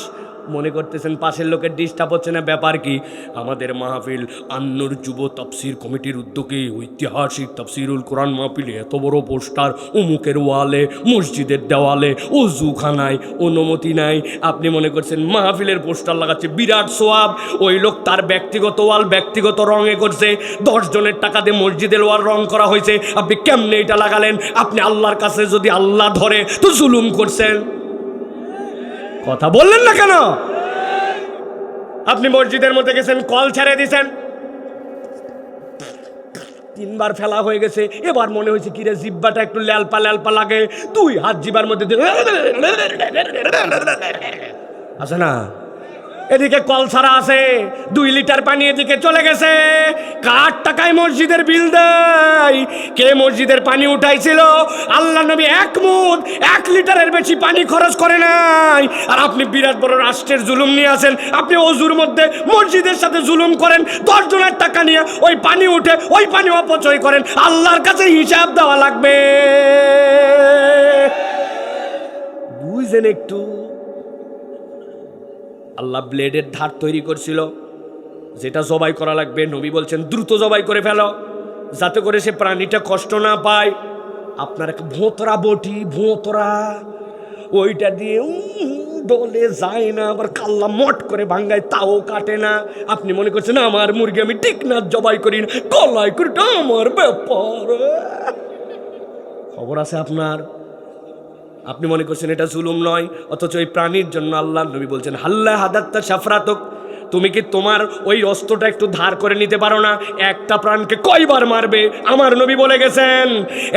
মনে করতেছেন পাশের লোকের ডিস্টার্ব হচ্ছে না। ব্যাপার কি? আমাদের মাহফিল আন্নুর যুব তাফসীর কমিটির উদ্যোগে ঐতিহাসিক তাফসীরুল কোরআন মাহফিলে এত বড় পোস্টার অমুকের ওয়ালে, মসজিদের দেওয়ালে, ওযুখানায় অনুমতি নাই। আপনি মনে করছেন মাহফিলের পোস্টার লাগাচ্ছে, বিরাট সোয়াব। ওই লোক তার ব্যক্তিগত ওয়াল ব্যক্তিগত রঙে করছে, 10 জনের টাকা দিয়ে মসজিদের ওয়াল রং করা হয়েছে। আপনি কেমনে এটা লাগালেন? আপনি আল্লাহর কাছে যদি আল্লাহ ধরে তো জুলুম করছেন। কথা বললেন না কেন? আপনি মসজিদের মধ্যে গেছেন, কল ছেড়ে দিয়েছেন, 3 বার ফেলা হয়ে গেছে, এবার মনে হয়েছে কিরে জিব্বাটা একটু ল্যালপা ল্যালপা লাগে, 2 হাত জিবার মধ্যে আছে না? এদিকে কল ছাড়া আছে, 2 লিটার পানি এদিকে চলে গেছে। কার টাকায় মসজিদের বিল দেয়? কে মসজিদের পানি উঠাইছিল? আল্লাহ নবী 1 লিটারের বেশি পানি খরচ করে নাই। আর আপনি বিরাট বড় রাষ্ট্রের জুলুম নিয়ে আসেন। আপনি ওযুর মধ্যে মসজিদের সাথে জুলুম করেন, 10 জনের টাকা নিয়ে ওই পানি উঠে ওই পানি অপচয় করেন। আল্লাহর কাছে হিসাব দেওয়া লাগবে। বুঝেন একটু? আল্লাহ ব্লেডের ধার তৈরি করছিল, যেটা জবাই করা লাগবে। নবী বলছেন দ্রুত জবাই করে ফেলো, যাতে করে সে প্রাণীটা কষ্ট না পায়। আপনার একটা ভোঁতরা বটি, ভোঁতরা, ওইটা দিয়ে ডলে যায় না, আবার কাল্লা মট করে ভাঙ্গায়, তাও কাটে না। আপনি মনে করছেন আমার মুরগি আমি ঠিক না জবাই করি না, গলায় করে আমার ব্যাপার। খবর আছে আপনার? আপনি মনে করছেন এটা জুলুম নয়, অথচ এই প্রাণীর জন্য আল্লাহ নবী বলছেন হাল্লা হাদাত্তা সাফরাতক, তুমি কি তোমার ওই অস্ত্রটা একটু ধার করে নিতে পারো না? একটা প্রাণকে কয়বার মারবে? আমার নবী বলে গেছেন।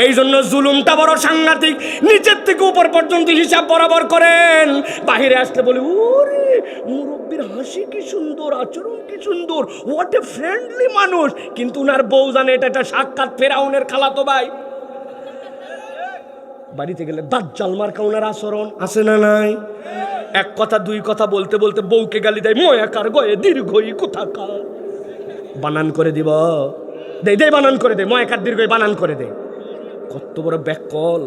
এই জন্য জুলুমটা বড় সাংঘাতিক। নিচের থেকে উপর পর্যন্ত হিসাব বরাবর করেন। বাহিরে আসলে বলে ওরে মুরব্বীর হাসি কি সুন্দর, আচরণ কি সুন্দর, হোয়াট এ ফ্রেন্ডলি মানুষ। কিন্তু উনার বউ জানে এটা একটা সাক্ষাৎ ফেরাউনের খালাতো ভাই। বাড়িতে গেলে দাজ্জাল মার্কা ওনার আচরণ আছে না নাই? এক কথা 2 কথা বলতে বলতে বউকে গালি দেয়, ময়াকার গয়ে দীর্ঘই কোথাকার। বানান করে দিব, দে বানান করে দে, ময়াকার দীর্ঘই বানান করে দে। কত বড় ব্যাকল!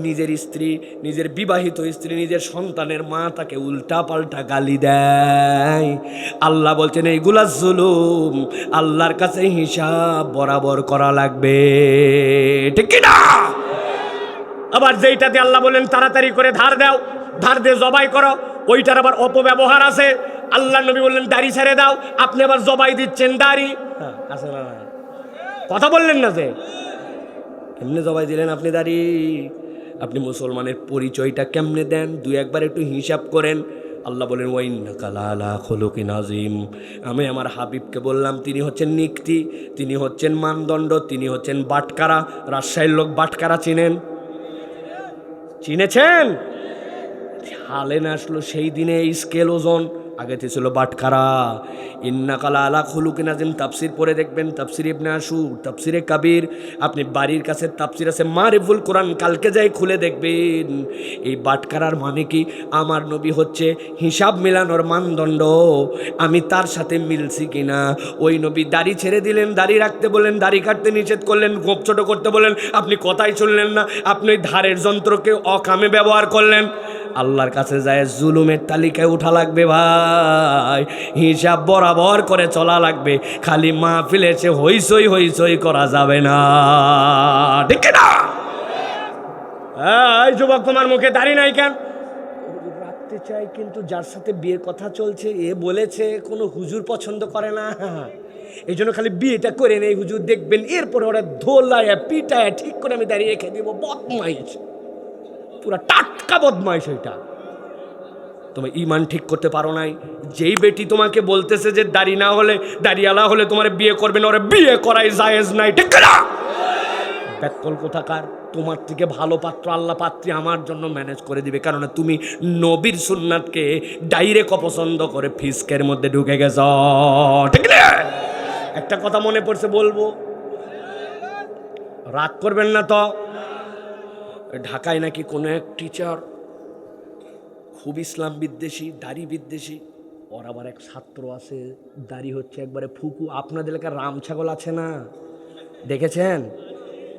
নিজের স্ত্রী, নিজের বিবাহিত স্ত্রী, নিজের সন্তানের মা তাকে উল্টা পাল্টা গালি দেয়। আল্লাহ বলছেন এইগুলা জুলুম, আল্লাহর কাছে হিসাব বরাবর করা লাগবে, ঠিক কি না? আবার যেইটাতে আল্লাহ বলেন তাড়াতাড়ি করে ধার দাও, ধার দিয়ে জবাই করো, ওইটার আবার অপব্যবহার আছে। আল্লাহ নবী বললেন দাড়ি ছেড়ে দাও, আপনি আবার জবাই দিচ্ছেন দাড়ি। আছে না? কথা বললেন না যে কেমনে জবাই দিলেন আপনি দাড়ি? আপনি মুসলমানের পরিচয়টা কেমনে দেন? 2-1 একটু হিসাব করেন। আল্লাহ বলেন ওয়াইন্নাকা লাআলা খুলুকিন আযীম। আমি আমার হাবিবকে বললাম তিনি হচ্ছেন নিক্তি, তিনি হচ্ছেন মানদণ্ড, তিনি হচ্ছেন বাটকারা। রাজশাহীর লোক বাটকারা চিনেন? চিনেছেন? হালে না আসলো সেই দিনে স্কেল ওজন, আগেতে ছিল বাটখারা। ইন্নাকা লাআলা খুলুকিন আযীম তাফসীর পড়ে দেখবেন, তাফসীর ইবনে আশুর, তাফসীরে কাবীর। আপনি বাড়ির কাছে তাফসীর আছে মারিফুল কোরআন, কালকে যাই খুলে দেখবেন। এই বাটখারার মানে কি? আমার নবী হচ্ছে হিসাব মেলানোর মানদণ্ড, আমি তার সাথে মিলছি কিনা। ওই নবী দাড়ি ছেড়ে দিলেন, দাড়ি রাখতে বললেন, দাড়ি কাটতে নিষেধ করলেন, গোপ ছোট করতে বললেন, আপনি কথাই শুনলেন না। আপনি ওই ধারের যন্ত্রকে অকামে ব্যবহার করলেন। আল্লাহর কাছে যায় জুলুমের তালিকায় উঠা লাগবে ভাই, হিসাব বরাবর করে চলা লাগবে। খালি মাহফিলে এসে হইচই হইচই করা যাবে না, ঠিক না? এই যুবক তোমার মুখে দাড়ি নাই কেন? রাখতে চাই, কিন্তু যার সাথে বিয়ের কথা চলছে এ বলেছে কোনো হুজুর পছন্দ করে না, এই জন্য খালি বিয়েটা করে নেই হুজুর, দেখবেন এরপরে ওরা ধোলায় পিটায় ঠিক করে আমি দাঁড়িয়ে রেখে দিব। বদমাইশ, পুরা টাটকা বদমাইশ। ওইটা তুমি ইমান ঠিক করতে পারো নাই। যেই বেটি তোমাকে বলতেছে যে দাড়ি না হলে, দাড়িওয়ালা হলে তোমার বিয়ে করবে না, ওরা বিয়ে করাই জায়েজ নাই, ঠিক না? ব্যাকল কোথাকার! তোমার থেকে ভালো পাত্র আল্লাহ পাত্রী আমার জন্য ম্যানেজ করে দিবে, কারণ তুমি নবীর সুন্নাতকে ডাইরেক্ট অপছন্দ করে ফিসকের মধ্যে ঢুকে গেছ, ঠিক না? একটা কথা মনে পড়ছে, বলবো, রাগ করবেন না তো। ঢাকায় নাকি কোনো এক টিচার খুব ইসলাম বিদ্বেষী, দাড়ি বিদ্বেষী। ওর আবার এক ছাত্র আছে, দাড়ি হচ্ছে একবারে ফুকু। আপনাদের এলাকার রাম ছাগল আছে না, দেখেছেন?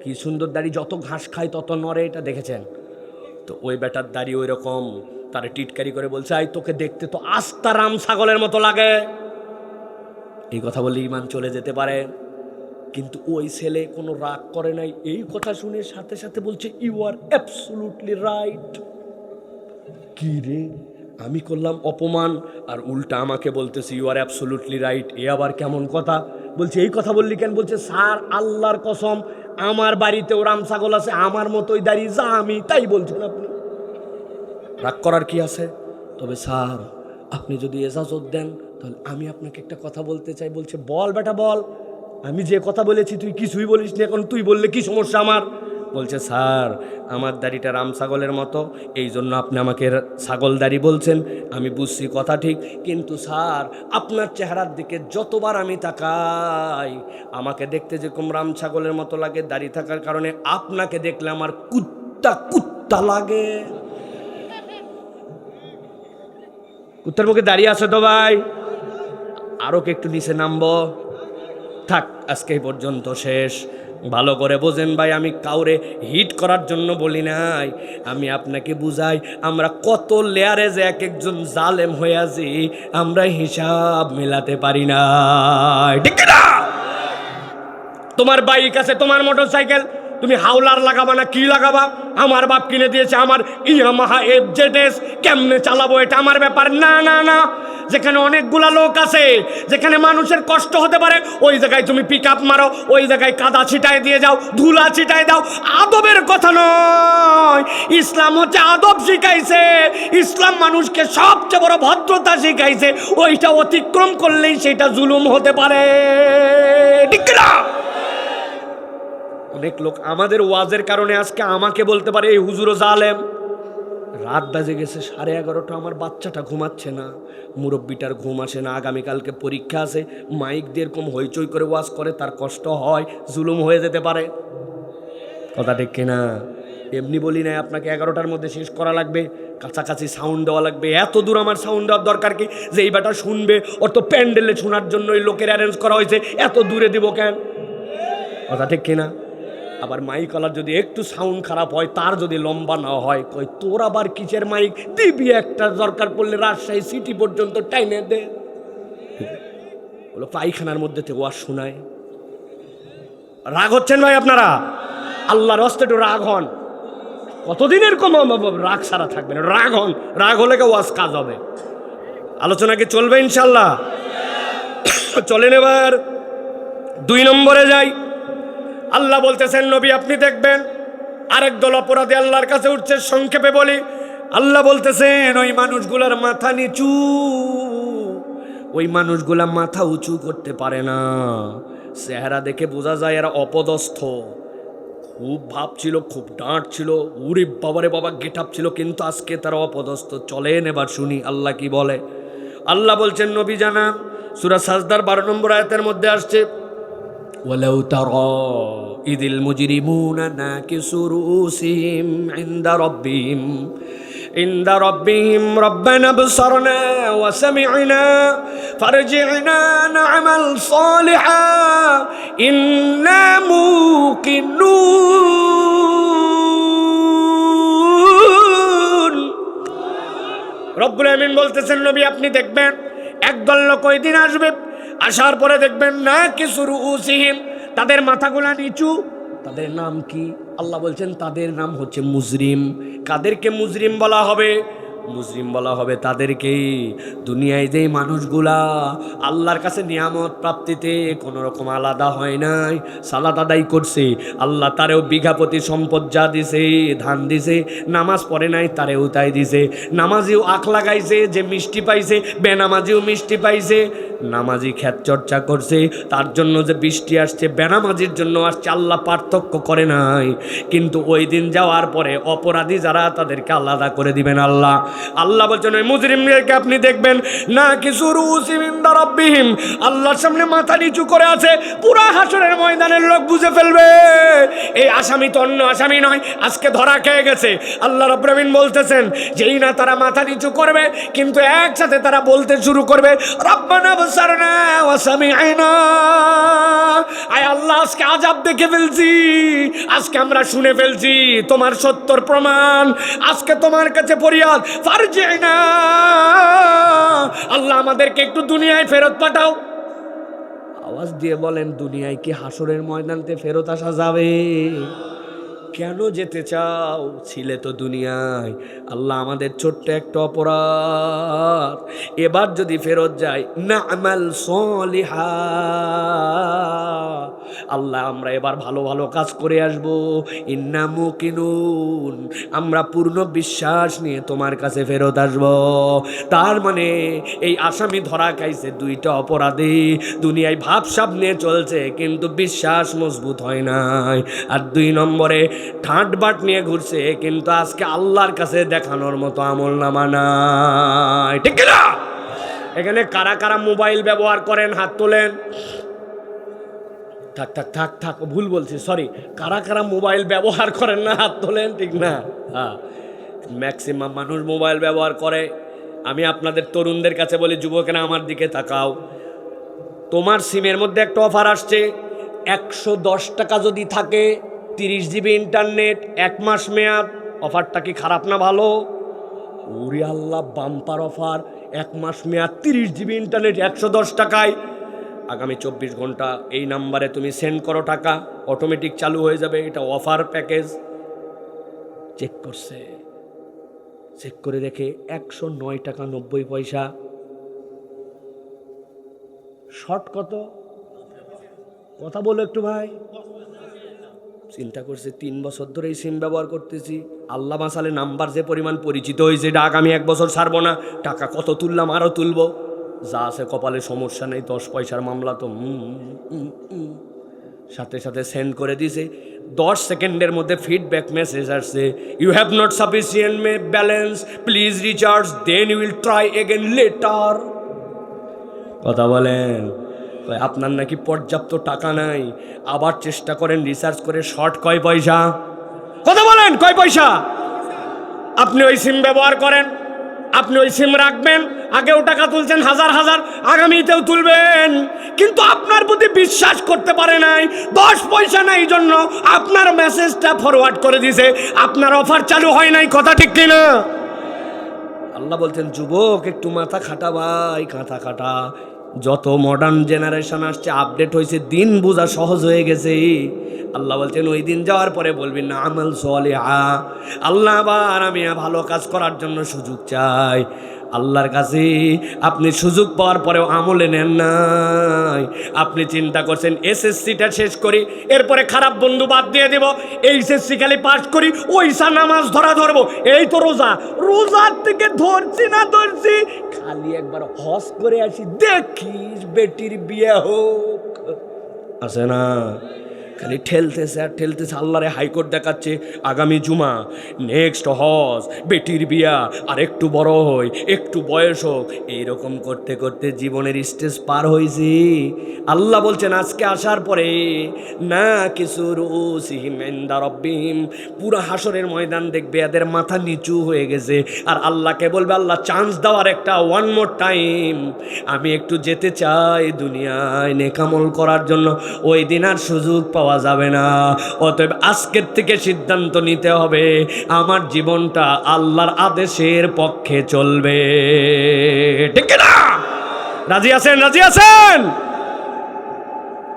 কি সুন্দর দাড়ি, যত ঘাস খায় তত নড়ে, এটা দেখেছেন তো? ওই বেটার দাড়ি ওই রকম। তারা টিটকারি করে বলছে আই তোকে দেখতে তো আস্তা রাম ছাগলের মতো লাগে। এই কথা বললে ইমান চলে যেতে পারে, কিন্তু ওই ছেলে কোনো রাগ করে নাই। এই কথা শুনে সাথে সাথে বলছে ইউ আর অ্যাবসলিউটলি রাইট। কি রে, আমি করলাম অপমান আর উল্টা আমাকে বলতেছে ইউ আর অ্যাবসলিউটলি রাইট। এ আবার কেমন কথা? বলছে এই কথা বললি কেন? বলছে স্যার আল্লাহর কসম আমার বাড়িতেও রাম ছাগল আছে, আমার মতোই দাঁড়িয়ে যা আমি তাই বলছেন আপনি। রাগ করার কি আছে? তবে স্যার আপনি যদি এজাজত দেন তাহলে আমি আপনাকে একটা কথা বলতে চাই। বলছে বল বেটা বল। আমি যে কথা বলেছি তুই কিছুই বলিস না, এখন তুই বললে কি সমস্যা আমার? বলছে স্যার আমার দাড়িটা রাম ছাগলের মতো, এই জন্য আপনি আমাকে ছাগল দাড়ি বলছেন। আমি বুঝছি কথা ঠিক, কিন্তু স্যার আপনার চেহারার দিকে যতবার আমি তাকাই আমাকে দেখতে যেরকম রাম ছাগলের মতো লাগে, দাড়ি থাকার কারণে আপনাকে দেখলে আমার কুত্তা কুত্তা লাগে। কুত্তার মুখে দাঁড়িয়ে আছে তো ভাই, আরো কি একটু নিচে নামবো? থাক, আজকে এই পর্যন্ত শেষ। ভালো করে বোঝেন ভাই, আমি কাউরে হিট করার জন্য বলি নাই, আমি আপনাকে বুঝাই আমরা কত লেয়ারে যে এক একজন জালেম হয়ে আছি, আমরা হিসাব মেলাতে পারি না, ঠিক না? তোমার বাইক আছে, তোমার মোটরসাইকেল, তুমি হাওলার লাগাবা না কি লাগাবা? আমার বাপ কিনে দিয়েছে আমার ইয়ামাহা FZS, কেমনে চালাবো এটা আমার ব্যাপার না। না না, যেখানে অনেকগুলা লোক আছে, যেখানে মানুষের কষ্ট হতে পারে, ওই জায়গায় তুমি পিক আপ মারো, ওই জায়গায় কাদা ছিটায় দিয়ে যাও, ধুলা ছিটায় দাও। আদবের কথা নয়, ইসলাম হচ্ছে আদব শিখাইছে, ইসলাম মানুষকে সবচেয়ে বড় ভদ্রতা শিখাইছে। ওইটা অতিক্রম করলেই সেটা জুলুম হতে পারে, ঠিক না? অনেক লোক আমাদের ওয়াজের কারণে আজকে আমাকে বলতে পারে এই হুজুরও জালেম। রাত বাজে গেছে 11:30, আমার বাচ্চাটা ঘুমাচ্ছে না, মুরব্বিটার ঘুম আসে না, আগামীকালকে পরীক্ষা আছে, মাইক দিয়ে এরকম হইচই করে ওয়াজ করে, তার কষ্ট হয়, জুলুম হয়ে যেতে পারে, কথা ঠিক কিনা? এমনি বলি নাই আপনাকে 11টার মধ্যে শেষ করা লাগবে, কাছাকাছি সাউন্ড দেওয়া লাগবে। এত দূর আমার সাউন্ড দেওয়ার দরকার কি? যে এই ব্যাটা শুনবে, ওর তো প্যান্ডেলে শোনার জন্য ওই লোকের অ্যারেঞ্জ করা হয়েছে, এত দূরে দিব কেন, কথা ঠিক কিনা? আবার মাইক আলার যদি একটু সাউন্ড খারাপ হয়, তার যদি লম্বা না হয়, কই তোর আবার কিসের মাইক দিবি? একটা দরকার পড়লে রাজশাহী সিটি পর্যন্ত টাইনে দে, বলো পায়খানার মধ্যে থেকে ওয়াজ শোনায়। রাগ হচ্ছেন ভাই আপনারা? আল্লাহর হস্তে একটু রাগ হন। কতদিন এরকম রাগ সারা থাকবেন? রাগ হন, রাগ হলে ওয়াজ কাজ হবে। আলোচনা কি চলবে ইনশাল্লাহ? চলেন এবার 2 নম্বরে যাই। আল্লাহ বলতেছেন নবী আপনি দেখবেন আরেক দল অপরাধী আল্লাহর কাছে উঠছে। সংক্ষেপে বলি, আল্লাহ বলতেছেন ওই মানুষগুলার মাথা নিচু, ওই মানুষগুলা মাথা উঁচু করতে পারে না। চেহারা দেখে বোঝা যায় এরা অপদস্থ, খুব ভাব ছিল, খুব ডাঁট ছিল, উরে বাবারে বাবা গেট আপ ছিল, কিন্তু আজকে তারা অপদস্থ। চলেন এবার শুনি আল্লাহ কি বলে। আল্লাহ বলছেন নবী জানান, সূরা সাজদার 12 নম্বর আয়াতের মধ্যে আসছে, ওয়ালাউ তারা ইদিল মুজরিমুনা নাকিসু রুউসিহিম ইনদা রাব্বিহিম রব্বানা বসরনা ওয়া সামি'না ফারজি'না না'মাল সালিহা ইন্না মুকিনুন। রব্বুল আমিন বলতেছেন নবী আপনি দেখবেন একদল লোক ওই দিন আসবে, আসার পরে দেখবেন না কিছু রুউসিহিম, তাদের মাথাগুলা নিচু। তাদের নাম কি? আল্লাহ বলছেন তাদের নাম হচ্ছে মুজরিম। কাদেরকে মুজরিম বলা হবে? মুজরিম বলা হবে তাদেরকেই দুনিয়ায় যেই মানুষগুলা আল্লাহর কাছে নিয়ামত প্রাপ্তিতে কোনো রকম আলাদা হয় নাই, সালাত আদায় করছে, আল্লাহ তারেও বিঘাপতি সম্পদ যা দিছে, ধান দিছে, নামাজ পড়ে নাই তারেও তাই দিছে, নামাজিও আখ লাগাইছে যে মিষ্টি পাইছে, বেনামাজিও মিষ্টি পাইছে, নামাজি খ্যাত চর্চা করছে তার জন্য যে বৃষ্টি আসছে, বেনামাজির জন্য আসছে, আল্লাহ পার্থক্য করে নাই। কিন্তু ওই দিন যাওয়ার পরে অপরাধী যারা তাদেরকে আলাদা করে দিবেন আল্লাহ। আল্লাহ বলছেন ওই মুজরিমদেরকে আপনি দেখবেন না কিছু রুউসিহিম ইনদা রাব্বিহিম, আল্লাহর সামনে মাথা নিচু করে আছে। পুরা হাসরের ময়দানের লোক বুঝে ফেলবে এই আসামি তো অন্য আসামি নয়, আজকে ধরা খেয়ে গেছে। আল্লাহ রাব্বুল আমিন বলতেছেন যেই না তারা মাথা নিচু করবে, কিন্তু একসাথে তারা বলতে শুরু করবে রব্বানা বসরনা ওয়া সামি'না, আয় আল্লাহ আজকে আযাব দেখে ফেলছি, আজকে আমরা শুনে ফেলছি তোমার সত্যর প্রমাণ, আজকে তোমার কাছে ফরিয়াদ, ফারজি'না, আল্লাহ আমাদেরকে একটু দুনিয়ায় ফেরত পাঠাও। আওয়াজ দিয়ে বলেন দুনিয়ায় কি হাসরের ময়দানতে ফেরত আসা যাবে? কেন যেতে চাও? ছিলে তো দুনিয়ায়। আল্লাহ আমাদের ছোট্ট একটা অপরাধ, এবার যদি ফেরত যাই না'মাল সালিহা, আল্লাহ আমরা এবার ভালো ভালো কাজ করে আসব। ইন্না মুকিনুন, আমরা পূর্ণ বিশ্বাস নিয়ে তোমার কাছে ফেরত আসব। তার মানে এই আসামি ধরা খাইছে, দুইটা অপরাধী, দুনিয়ায় ভাবসাব নিয়ে চলছে কিন্তু বিশ্বাস মজবুত হয় নাই। আর 2 নম্বরে ঠাটবাট নিয়ে ঘুরছে কিন্তু আজকে আল্লাহর কাছে দেখানোর মতো আমল নামা নাই। ঠিক না? এখানে কারা কারা মোবাইল ব্যবহার করেন হাত তোলেন। থাক থাক থাক থাক, ভুল বলছি, সরি। কারা কারা মোবাইল ব্যবহার করেন না হাত তোলেন, ঠিক না? হ্যাঁ, ম্যাক্সিমাম মানুষ মোবাইল ব্যবহার করে। আমি আপনাদের তরুণদের কাছে বলি, যুবকেরা আমার দিকে তাকাও। তোমার সিমের মধ্যে একটা অফার আসছে, 110 টাকা যদি থাকে 30 জিবি ইন্টারনেট, 1 মাস মেয়াদ। অফারটা কি খারাপ না ভালো? ওরে আল্লাহ, বাম্পার অফার, 1 মাস মেয়াদ, 30 জিবি ইন্টারনেট 110 টাকায়। আগামী 24 ঘন্টা এই নাম্বারে তুমি সেন্ড করো টাকা, অটোমেটিক চালু হয়ে যাবে। এটা অফার প্যাকেজ। চেক করছে, চেক করে দেখে 109 টাকা 90 পয়সা। শর্ট কত? কথা বলো একটু ভাই। চিন্তা করছে 3 বছর ধরে এই সিম ব্যবহার করতেছি, আল্লাহ বাঁচালে নাম্বার যে পরিমাণ পরিচিত হয়েছে, এটা আগামী 1 বছর ছাড়বো না। টাকা কত তুললাম, আরও তুলবো, যা আছে কপালে, সমস্যা নেই, 10 পয়সার মামলা তো। সাথে সাথে সেন্ড করে দিয়েছে। 10 সেকেন্ডের মধ্যে ফিডব্যাক মেসেজ আসছে, you have not sufficient balance, please recharge, then you will try again later. কথা বলেন, আপনার নাকি পর্যাপ্ত টাকা নাই, আবার চেষ্টা করেন রিসার্চ করে। শর্ট কয় পয়সা? কথা বলেন, কয় পয়সা? আপনি ওই সিম ব্যবহার করেন, আপনি ওই সিম রাখবেন, আগেও টাকা তুলছেন হাজার হাজার, আগামীতেও তুলবেন, কিন্তু আপনার প্রতি বিশ্বাস করতে পারে নাই, 10 পয়সা নাই, এই জন্য আপনার মেসেজটা ফরওয়ার্ড করে দিয়েছে, আপনার অফার চালু হয় নাই। কথা ঠিক কিনা? আল্লাহ বলছেন, যুবক একটু মাথা খাটা ভাই, কাঁথা খাটা। যত মডার্ন জেনারেশন আসছে, আপডেট হয়েছে, দিন বোঝা সহজ হয়ে গেছে। আল্লাহ বলছেন, ওই দিন যাওয়ার পরে বলবি না আমাল সালিহা, আল্লাহ আবার আমি ভালো কাজ করার জন্য সুযোগ চাই। আল্লাহর কাছে আপনি সুযোগ পাওয়ার পরেও আমলে নেন নাই। আপনি চিন্তা করছেন এসএসসিটা শেষ করি, এরপরে খারাপ বন্ধু বাদ দিয়ে দেব, এইচএসসি খালি পাস করি, ওইসা নামাজ ধরবো। এই তো রোজা, রোজার থেকে ধরছি না ধরছি, খালি একবার হজ করে আসি, দেখিস বেটির বিয়ে হোক। আছে না? খালি ঠেলতেছে আর ঠেলতেছে। আল্লাহরে হাইকোর্ট দেখাচ্ছে, আগামী জুমা, নেক্সট হজ, বেটির বিয়া, আর একটু বড় হই, একটু বয়স হোক। এইরকম করতে করতে জীবনের স্টেজ পার হয়েছি। আল্লাহ বলছেন, আজকে আসার পরে না কিছু রুসিহিম ইনদা রাব্বিহিম, পুরো হাসরের ময়দান দেখবে এদের মাথা নিচু হয়ে গেছে, আর আল্লাহকে বলবে, আল্লাহ চান্স দেওয়ার একটা ওয়ান মোর টাইম, আমি একটু যেতে চাই দুনিয়ায় নেকামল করার জন্য। ওই দিন আর সুযোগ পাওয়া যাবে না। অতএব আজকের থেকে সিদ্ধান্ত নিতে হবে, আমার জীবনটা আল্লাহর আদেশের পক্ষে চলবে। ঠিক না? রাজি আছেন? রাজি আছেন?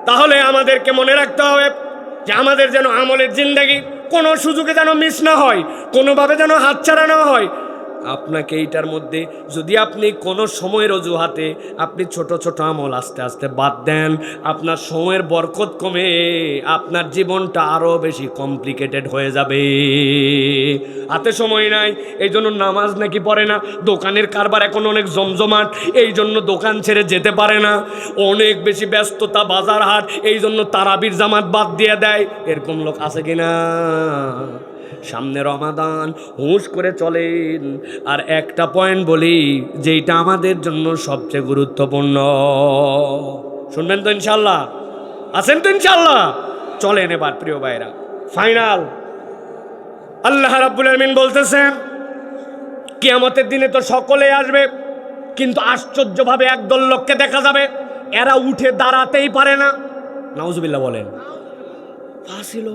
তাহলে আমাদেরকে মনে রাখতে হবে যে আমাদের যেন আমলের জিন্দেগি কোনো সুযোগে যেন মিস না হয়, কোনোভাবে যেন হাতছাড়া না হয়। আপনাকে এইটার মধ্যে যদি আপনি কোনো সময়ের অজুহাতে আপনি ছোট ছোট আমল আস্তে আস্তে বাদ দেন, আপনার সময়ের বরকত কমে আপনার জীবনটা আরও বেশি কমপ্লিকেটেড হয়ে যাবে। হাতে সময় নাই, এই জন্য নামাজ নাকি পড়ে না। দোকানের কারবার এখন অনেক জমজমাট, এই জন্য দোকান ছেড়ে যেতে পারে না। অনেক বেশি ব্যস্ততা, বাজার হাট, এই জন্য তারাবির জামাত বাদ দিয়ে দেয়। এরকম লোক আছে কিনা? সামনে রমাদান, হুঁশ করে চলেন। আর একটা পয়েন্ট বলি, যেটা আমাদের জন্য সবচেয়ে গুরুত্বপূর্ণ, শুনবেন তো ইনশাল্লাহ? আছেন তো ইনশাল্লাহ? চলেন এবার প্রিয় ভাইরা, ফাইনাল। আল্লাহ রাব্বুল আলামিন বলতেছেন, কিয়ামতের দিনে তো সকলে আসবে, কিন্তু আশ্চর্যভাবে একদল লোককে দেখা যাবে, এরা উঠে দাঁড়াতেই পারে না। নাউজুবিল্লাহ বলেন। ফাসিল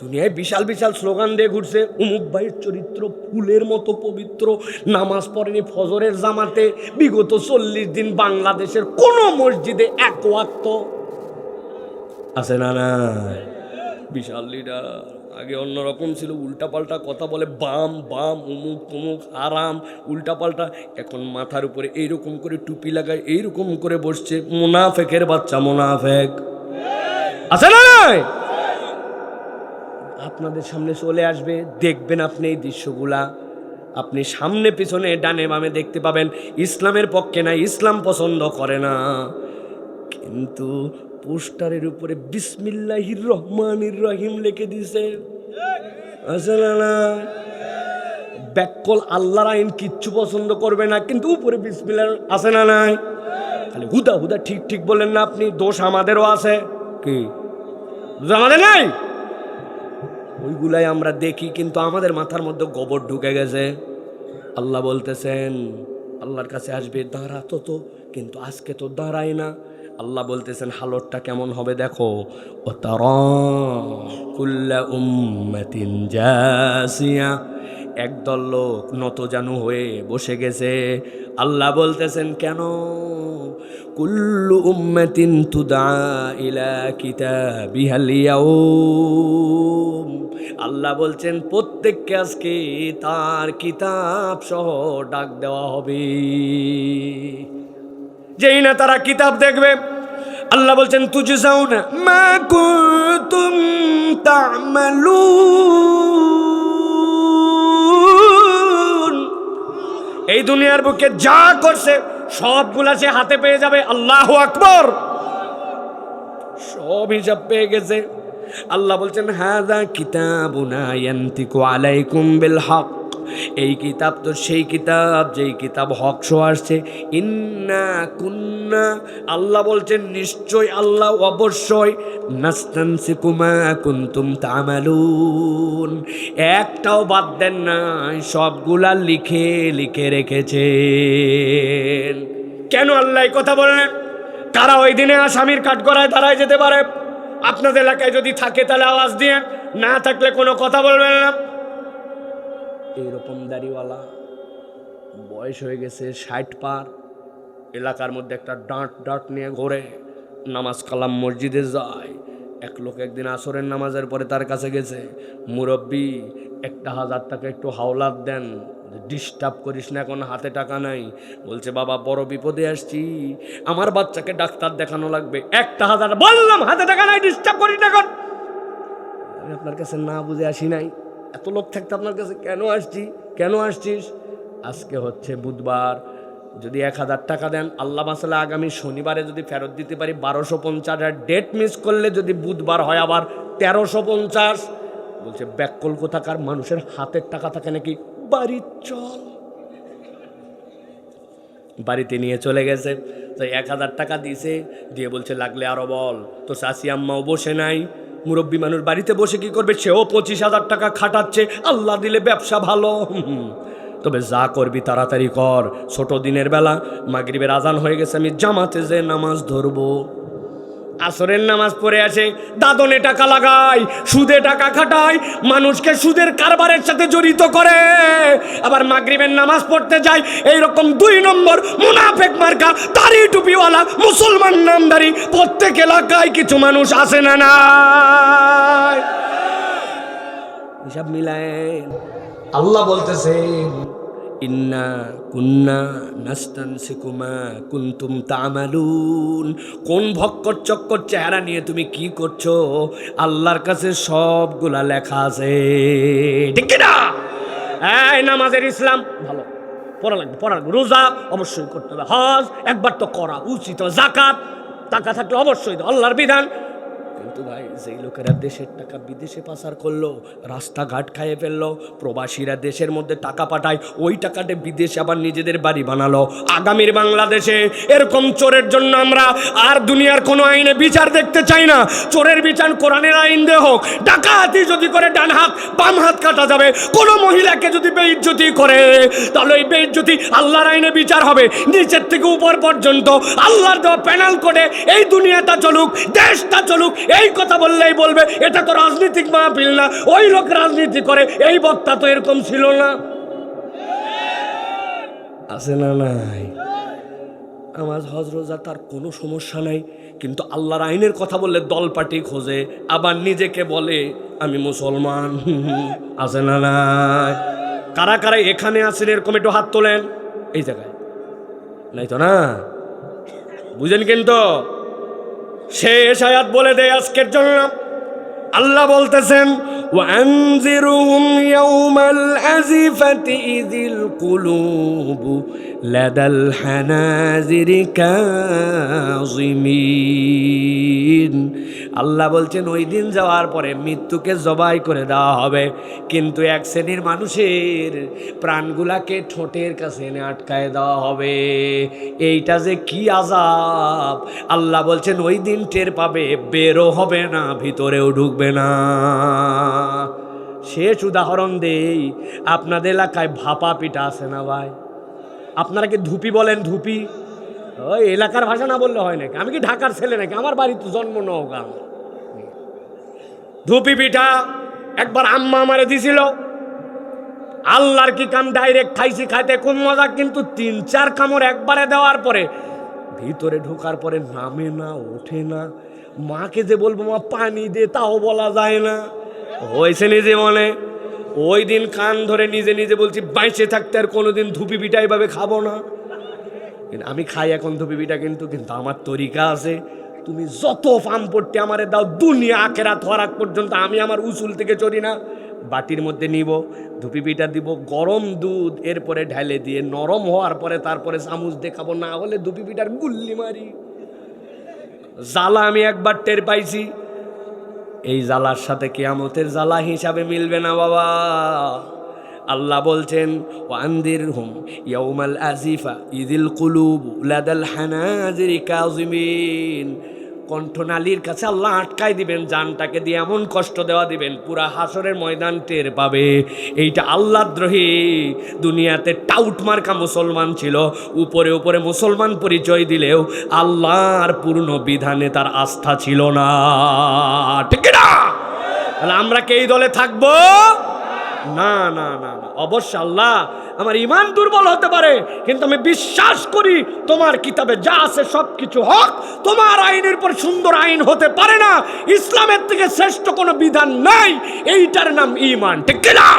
দুনিয়ায় বিশাল বিশাল স্লোগান দিয়ে ঘুরছে, অমুক ভাইয়ের চরিত্র ফুলের মতো পবিত্র, নামাজ পড়েনি ফজরের জামাতে, বিগত 40 দিন বাংলাদেশের কোন মসজিদে 1 ওয়াক্ত আছে না? না, বিশাল লিডার। আগে অন্যরকম ছিল, উল্টাপাল্টা কথা বলে, বাম বাম, অমুক তমুক, আরাম, উল্টাপাল্টা। এখন মাথার উপরে এইরকম করে টুপি লাগায়, এইরকম করে বসছে, মুনাফেকের বাচ্চা মুনাফেক। আছে না নাই? আপনাদের সামনে চলে আসবে, দেখবেন আপনি এই দৃশ্যগুলা, আপনি সামনে পিছনে ডানে বামে দেখতে পাবেন ইসলামের পক্ষে না, ইসলাম পছন্দ করে না, কিন্তু পোস্টারের উপরে বিসমিল্লাহির রহমানির রহিম লিখে দিছে। আছে না না? ব্যাককল আল্লাহর আইন কিচ্ছু পছন্দ করবে না, কিন্তু উপরে বিসমিল্লাহ। আছে না নাই? খালি হুদা হুদা ঠিক ঠিক বললেন না আপনি, দোষ আমাদেরও আছে। কি দোষ আমাদের নাই? ওইগুলাই আমরা দেখি, কিন্তু আমাদের মাথার মধ্যে গোবর ঢুকে গেছে। আল্লাহ বলতেছেন আল্লাহর কাছে আসবে, দাঁড়াতো তো, কিন্তু আজকে তো দাঁড়ায় না। আল্লাহ বলতেছেন হালতটা কেমন হবে দেখো, ও তারা কুল্লা উম্মাতিন জাসিয়া, একদল লোক নতজানু হয়ে বসে গেছে। আল্লাহ বলতেছেন কেন? কুল্লু উম্মাতিন তুদা ইলা কিতাবিহাল ইয়াউম, আল্লাহ বলছেন প্রত্যেককে আজকে তার কিতাব সহ ডাক দেওয়া হবে। যেই না তারা কিতাব দেখবে, আল্লাহ বলছেন তুজজাউনা মা কুনতুম তা'মালুন, এই দুনিয়ার বুকে যা করছে সবগুলা সে হাতে পেয়ে যাবে। আল্লাহু আকবার, সব হিসাব পেয়ে গেছে। আল্লাহ বলছেন হাযা কিতাবুনা ইয়ানতিকু আলাইকুম বিল হক, এই কিতাব তো সেই কিতাব যেই কিতাব হক সহ আসছে। ইন্না কুন্না, আল্লাহ বলছেন নিশ্চয় আল্লাহ অবশ্যই, নাস্তানসিকু মা কুনতুম তা'মালুন, একটাও বাদ দেন নাই, সবগুলা লিখে লিখে রেখেছেন। কেন আল্লাহ এই কথা বললেন? কারা ওই দিনে আসামির কাঠগড়ায় দাঁড়ায় যেতে পারে? আপনাদের এলাকায় যদি থাকে তাহলে আওয়াজ দিয়ে, না থাকলে কোনো কথা বলবেন না। এইরকম দাড়িওয়ালা, বয়স হয়ে গেছে 60 পার, এলাকার মধ্যে একটা ডাঁট নিয়ে ঘোরে, নামাজ কালাম মসজিদে যায়। এক লোক একদিন আসরের নামাজের পরে তার কাছে গেছে, মুরব্বী 1000 টাকা একটু হাওলাত দেন, ডিস্টার্ব করিস না, এখন হাতে টাকা নাই। বলছে বাবা বড় বিপদে আসছি, আমার বাচ্চাকে ডাক্তার দেখানো লাগবে, 1000। বললাম হাতে টাকা নাই, ডিস্টার্ব করিস না, এখন আমি আপনার কাছে না বুঝে আসি নাই, এত লোক থাকতে আপনার কাছে কেন আসছিস? আজকে হচ্ছে বুধবার, যদি 1000 টাকা দেন, আল্লাহ মাসালা আগামী শনিবারে যদি ফেরত দিতে পারি 1250, আর ডেট মিস করলে যদি বুধবার হয় আবার 1350। বলছে ব্যাককল কোথাকার, মানুষের হাতের টাকা থাকে নাকি? বাড়ি চল, বাড়িতে নিয়ে চলে গেছে। তো 1000 টাকা দিছে, দিয়ে বলছে লাগলে আরো বল। তো চাচি আম্মাও বসে নাই, মুরব্বী মানুষ বাড়িতে বসে কি করবে? সেও 25,000 টাকা খাটাচ্ছে, আল্লাহ দিলে ব্যবসা ভালো। তবে যা করবি তাড়াতাড়ি কর, ছোট দিনের বেলা মাগরিবের আজান হয়ে গেছে, আমি জামাতে যে নামাজ ধরবো। আসরের নামাজ পড়ে আসে, দাদনে টাকা লাগায়, সুদে টাকা খাটায়, মানুষকে সুদের কারবারের সাথে জড়িত করে, আবার মাগরিবের নামাজ পড়তে যায় এইরকম 2 নম্বর মুনাফেক মার্কা দাড়ি টুপিওয়ালা মুসলমান নামদারি প্রত্যেক এলাকায় কিছু মানুষ আছে না নাই? হিসাব মিলায়েন। আল্লাহ বলতেছেন ইন্না কুন্না নাস্তানসিকু মা কুনতুম তা'মালুন, কোন ভক্কর চক্কর চেহারা নিয়ে তুমি কি করছো? আল্লাহর কাছে সবগুলা লেখা আছে, ঠিক কি না? এই নামাজের ইসলাম ভালো পড়া লাগবে, রোজা অবশ্যই করতে হবে, হজ একবার তো করা উচিত, যাকাত টাকা থাকলে অবশ্যই আল্লাহর বিধান। কিন্তু ভাই যেই লোকেরা দেশের টাকা বিদেশে পাচার করলো, রাস্তাঘাট খাইয়ে ফেললো, প্রবাসীরা দেশের মধ্যে টাকা পাঠায়, ওই টাকাটা বিদেশে আবার নিজেদের বাড়ি বানালো। আগামীর বাংলাদেশে এরকম চোরের জন্য আমরা আর দুনিয়ার কোনো আইনে বিচার দেখতে চাই না। চোরের বিচার কোরআনের আইন দিয়ে হোক। ডাকাতি যদি করে ডান হাত বাম হাত কাটা যাবে। কোনো মহিলাকে যদি বেইজ্জতি করে তাহলে এই বেইজ্জতি আল্লাহর আইনে বিচার হবে, নিচের থেকে উপর পর্যন্ত আল্লাহর দেওয়া প্যানাল কোডে এই দুনিয়াটা চলুক, দেশটা চলুক। এই কথা বললেই বলবে এটা তো রাজনৈতিক মাহফিল না, ওই লোক রাজনীতি করে, এই বক্তা তো এরকম ছিল না। আছে না নাই? নামাজ হজ রোজা তার কোনো সমস্যা নাই, কিন্তু আল্লাহর আইনের কথা বললে দল পার্টি খোঁজে, আবার নিজেকে বলে আমি মুসলমান। আছে না নাই? কারা কারা এখানে আছেন এরকম একটু হাত তোলেন। এই জায়গায় নাই তো না? বুঝেন কিন্তু শেষ আয়াত বলে দেয় আজকের জন্য। আল্লাহ বলতেছেন ওয়ানজিরুহুম ইয়াউমাল আযিফাতি ইযিল কুলুবু লাদাল হানাজিরি কাযিমিন। আল্লাহ বলছেন ওই দিন যাওয়ার পরে মৃত্যুকে জবাই করে দেওয়া হবে, কিন্তু এক শ্রেণীর মানুষের প্রাণগুলাকে ঠোঁটের কাছে এনে আটকায় দেওয়া হবে। এইটা যে কি আযাব! আল্লাহ বলছেন ওই দিন টের পাবে, বেরো হবে না, ভিতরেও ঢুকবে না। শেষ উদাহরণ দেই, আপনাদের এলাকায় ভাপা পিঠা আছে না ভাই? আপনারা কি ধুপি বলেন? ধুপি ওই এলাকার ভাষা না বললে হয় নাকি? আমি কি ঢাকার ছেলে নাকি? আমার বাড়ি তো জন্ম নওগাঁ। ধুপি পিঠা একবার আম্মা আমারে দিছিল, আল্লাহর কি কাম, ডাইরেক্ট খাইছি, খাইতে খুব মজা, কিন্তু 3-4 কামড় একবারে দেওয়ার পরে ভিতরে ঢোকার পরে নামে না, ওঠে না। মাকে যে বলবো মা পানি দে, তাও বলা যায় না। হয়েছে নিজে মনে। ওই দিন কান ধরে নিজে নিজে বলছি বাইচে থাকতে আর কোনোদিন ধুপি পিঠা এইভাবে খাবো না। কিন্তু আমি খাই এখন ধুপি পিঠা, কিন্তু আমার তরিকা আছে। তুমি যত ফাম পড়তে আমারে দাও, দুনিয়া আখেরাত হওয়ার আগ পর্যন্ত আমি আমার উসুল থেকে চড়ি না। বাটির মধ্যে নিব, ধুপি পিঠা দিব, গরম দুধ এরপরে ঢালে দিয়ে নরম হওয়ার পরে তারপরে চামচ দেখাবো, না হলে ধুপি পিঠার গুল্লি মারি। জ্বালা আমি একবার টের পাইছি, এই জ্বালার সাথে কিয়ামতের জ্বালা হিসাবে মিলবে না বাবা। আল্লাহ বলছেন ওয়ানদিরহুম ইয়াউমাল আজিফা ইযিল কুলুবু লাদাল হানাজিরি কাযিমিন। কণ্ঠনালীর কাছে আল্লাহ আটকায় দিবেন, জানটাকে দিয়ে এমন কষ্ট দেওয়া দিবেন, পুরা হাসরের ময়দান টের পাবে এইটা আল্লাহদ্রোহী। দুনিয়াতে টাউট মার্কা মুসলমান ছিল, উপরে উপরে মুসলমান পরিচয় দিলেও আল্লাহর পূর্ণ বিধানে তার আস্থা ছিল না, ঠিক না? তাহলে আমরা কি এই দলে থাকবো? না না না না, অবশ্য আল্লাহ আমার ইমান দুর্বল হতে পারে, কিন্তু আমি বিশ্বাস করি তোমার কিতাবে যা আছে সব কিছু হক। তোমার আইনের পর সুন্দর আইন হতে পারে না, ইসলামের থেকে শ্রেষ্ঠ কোনো বিধান নাই, এইটার নাম ইমান, ঠিক না?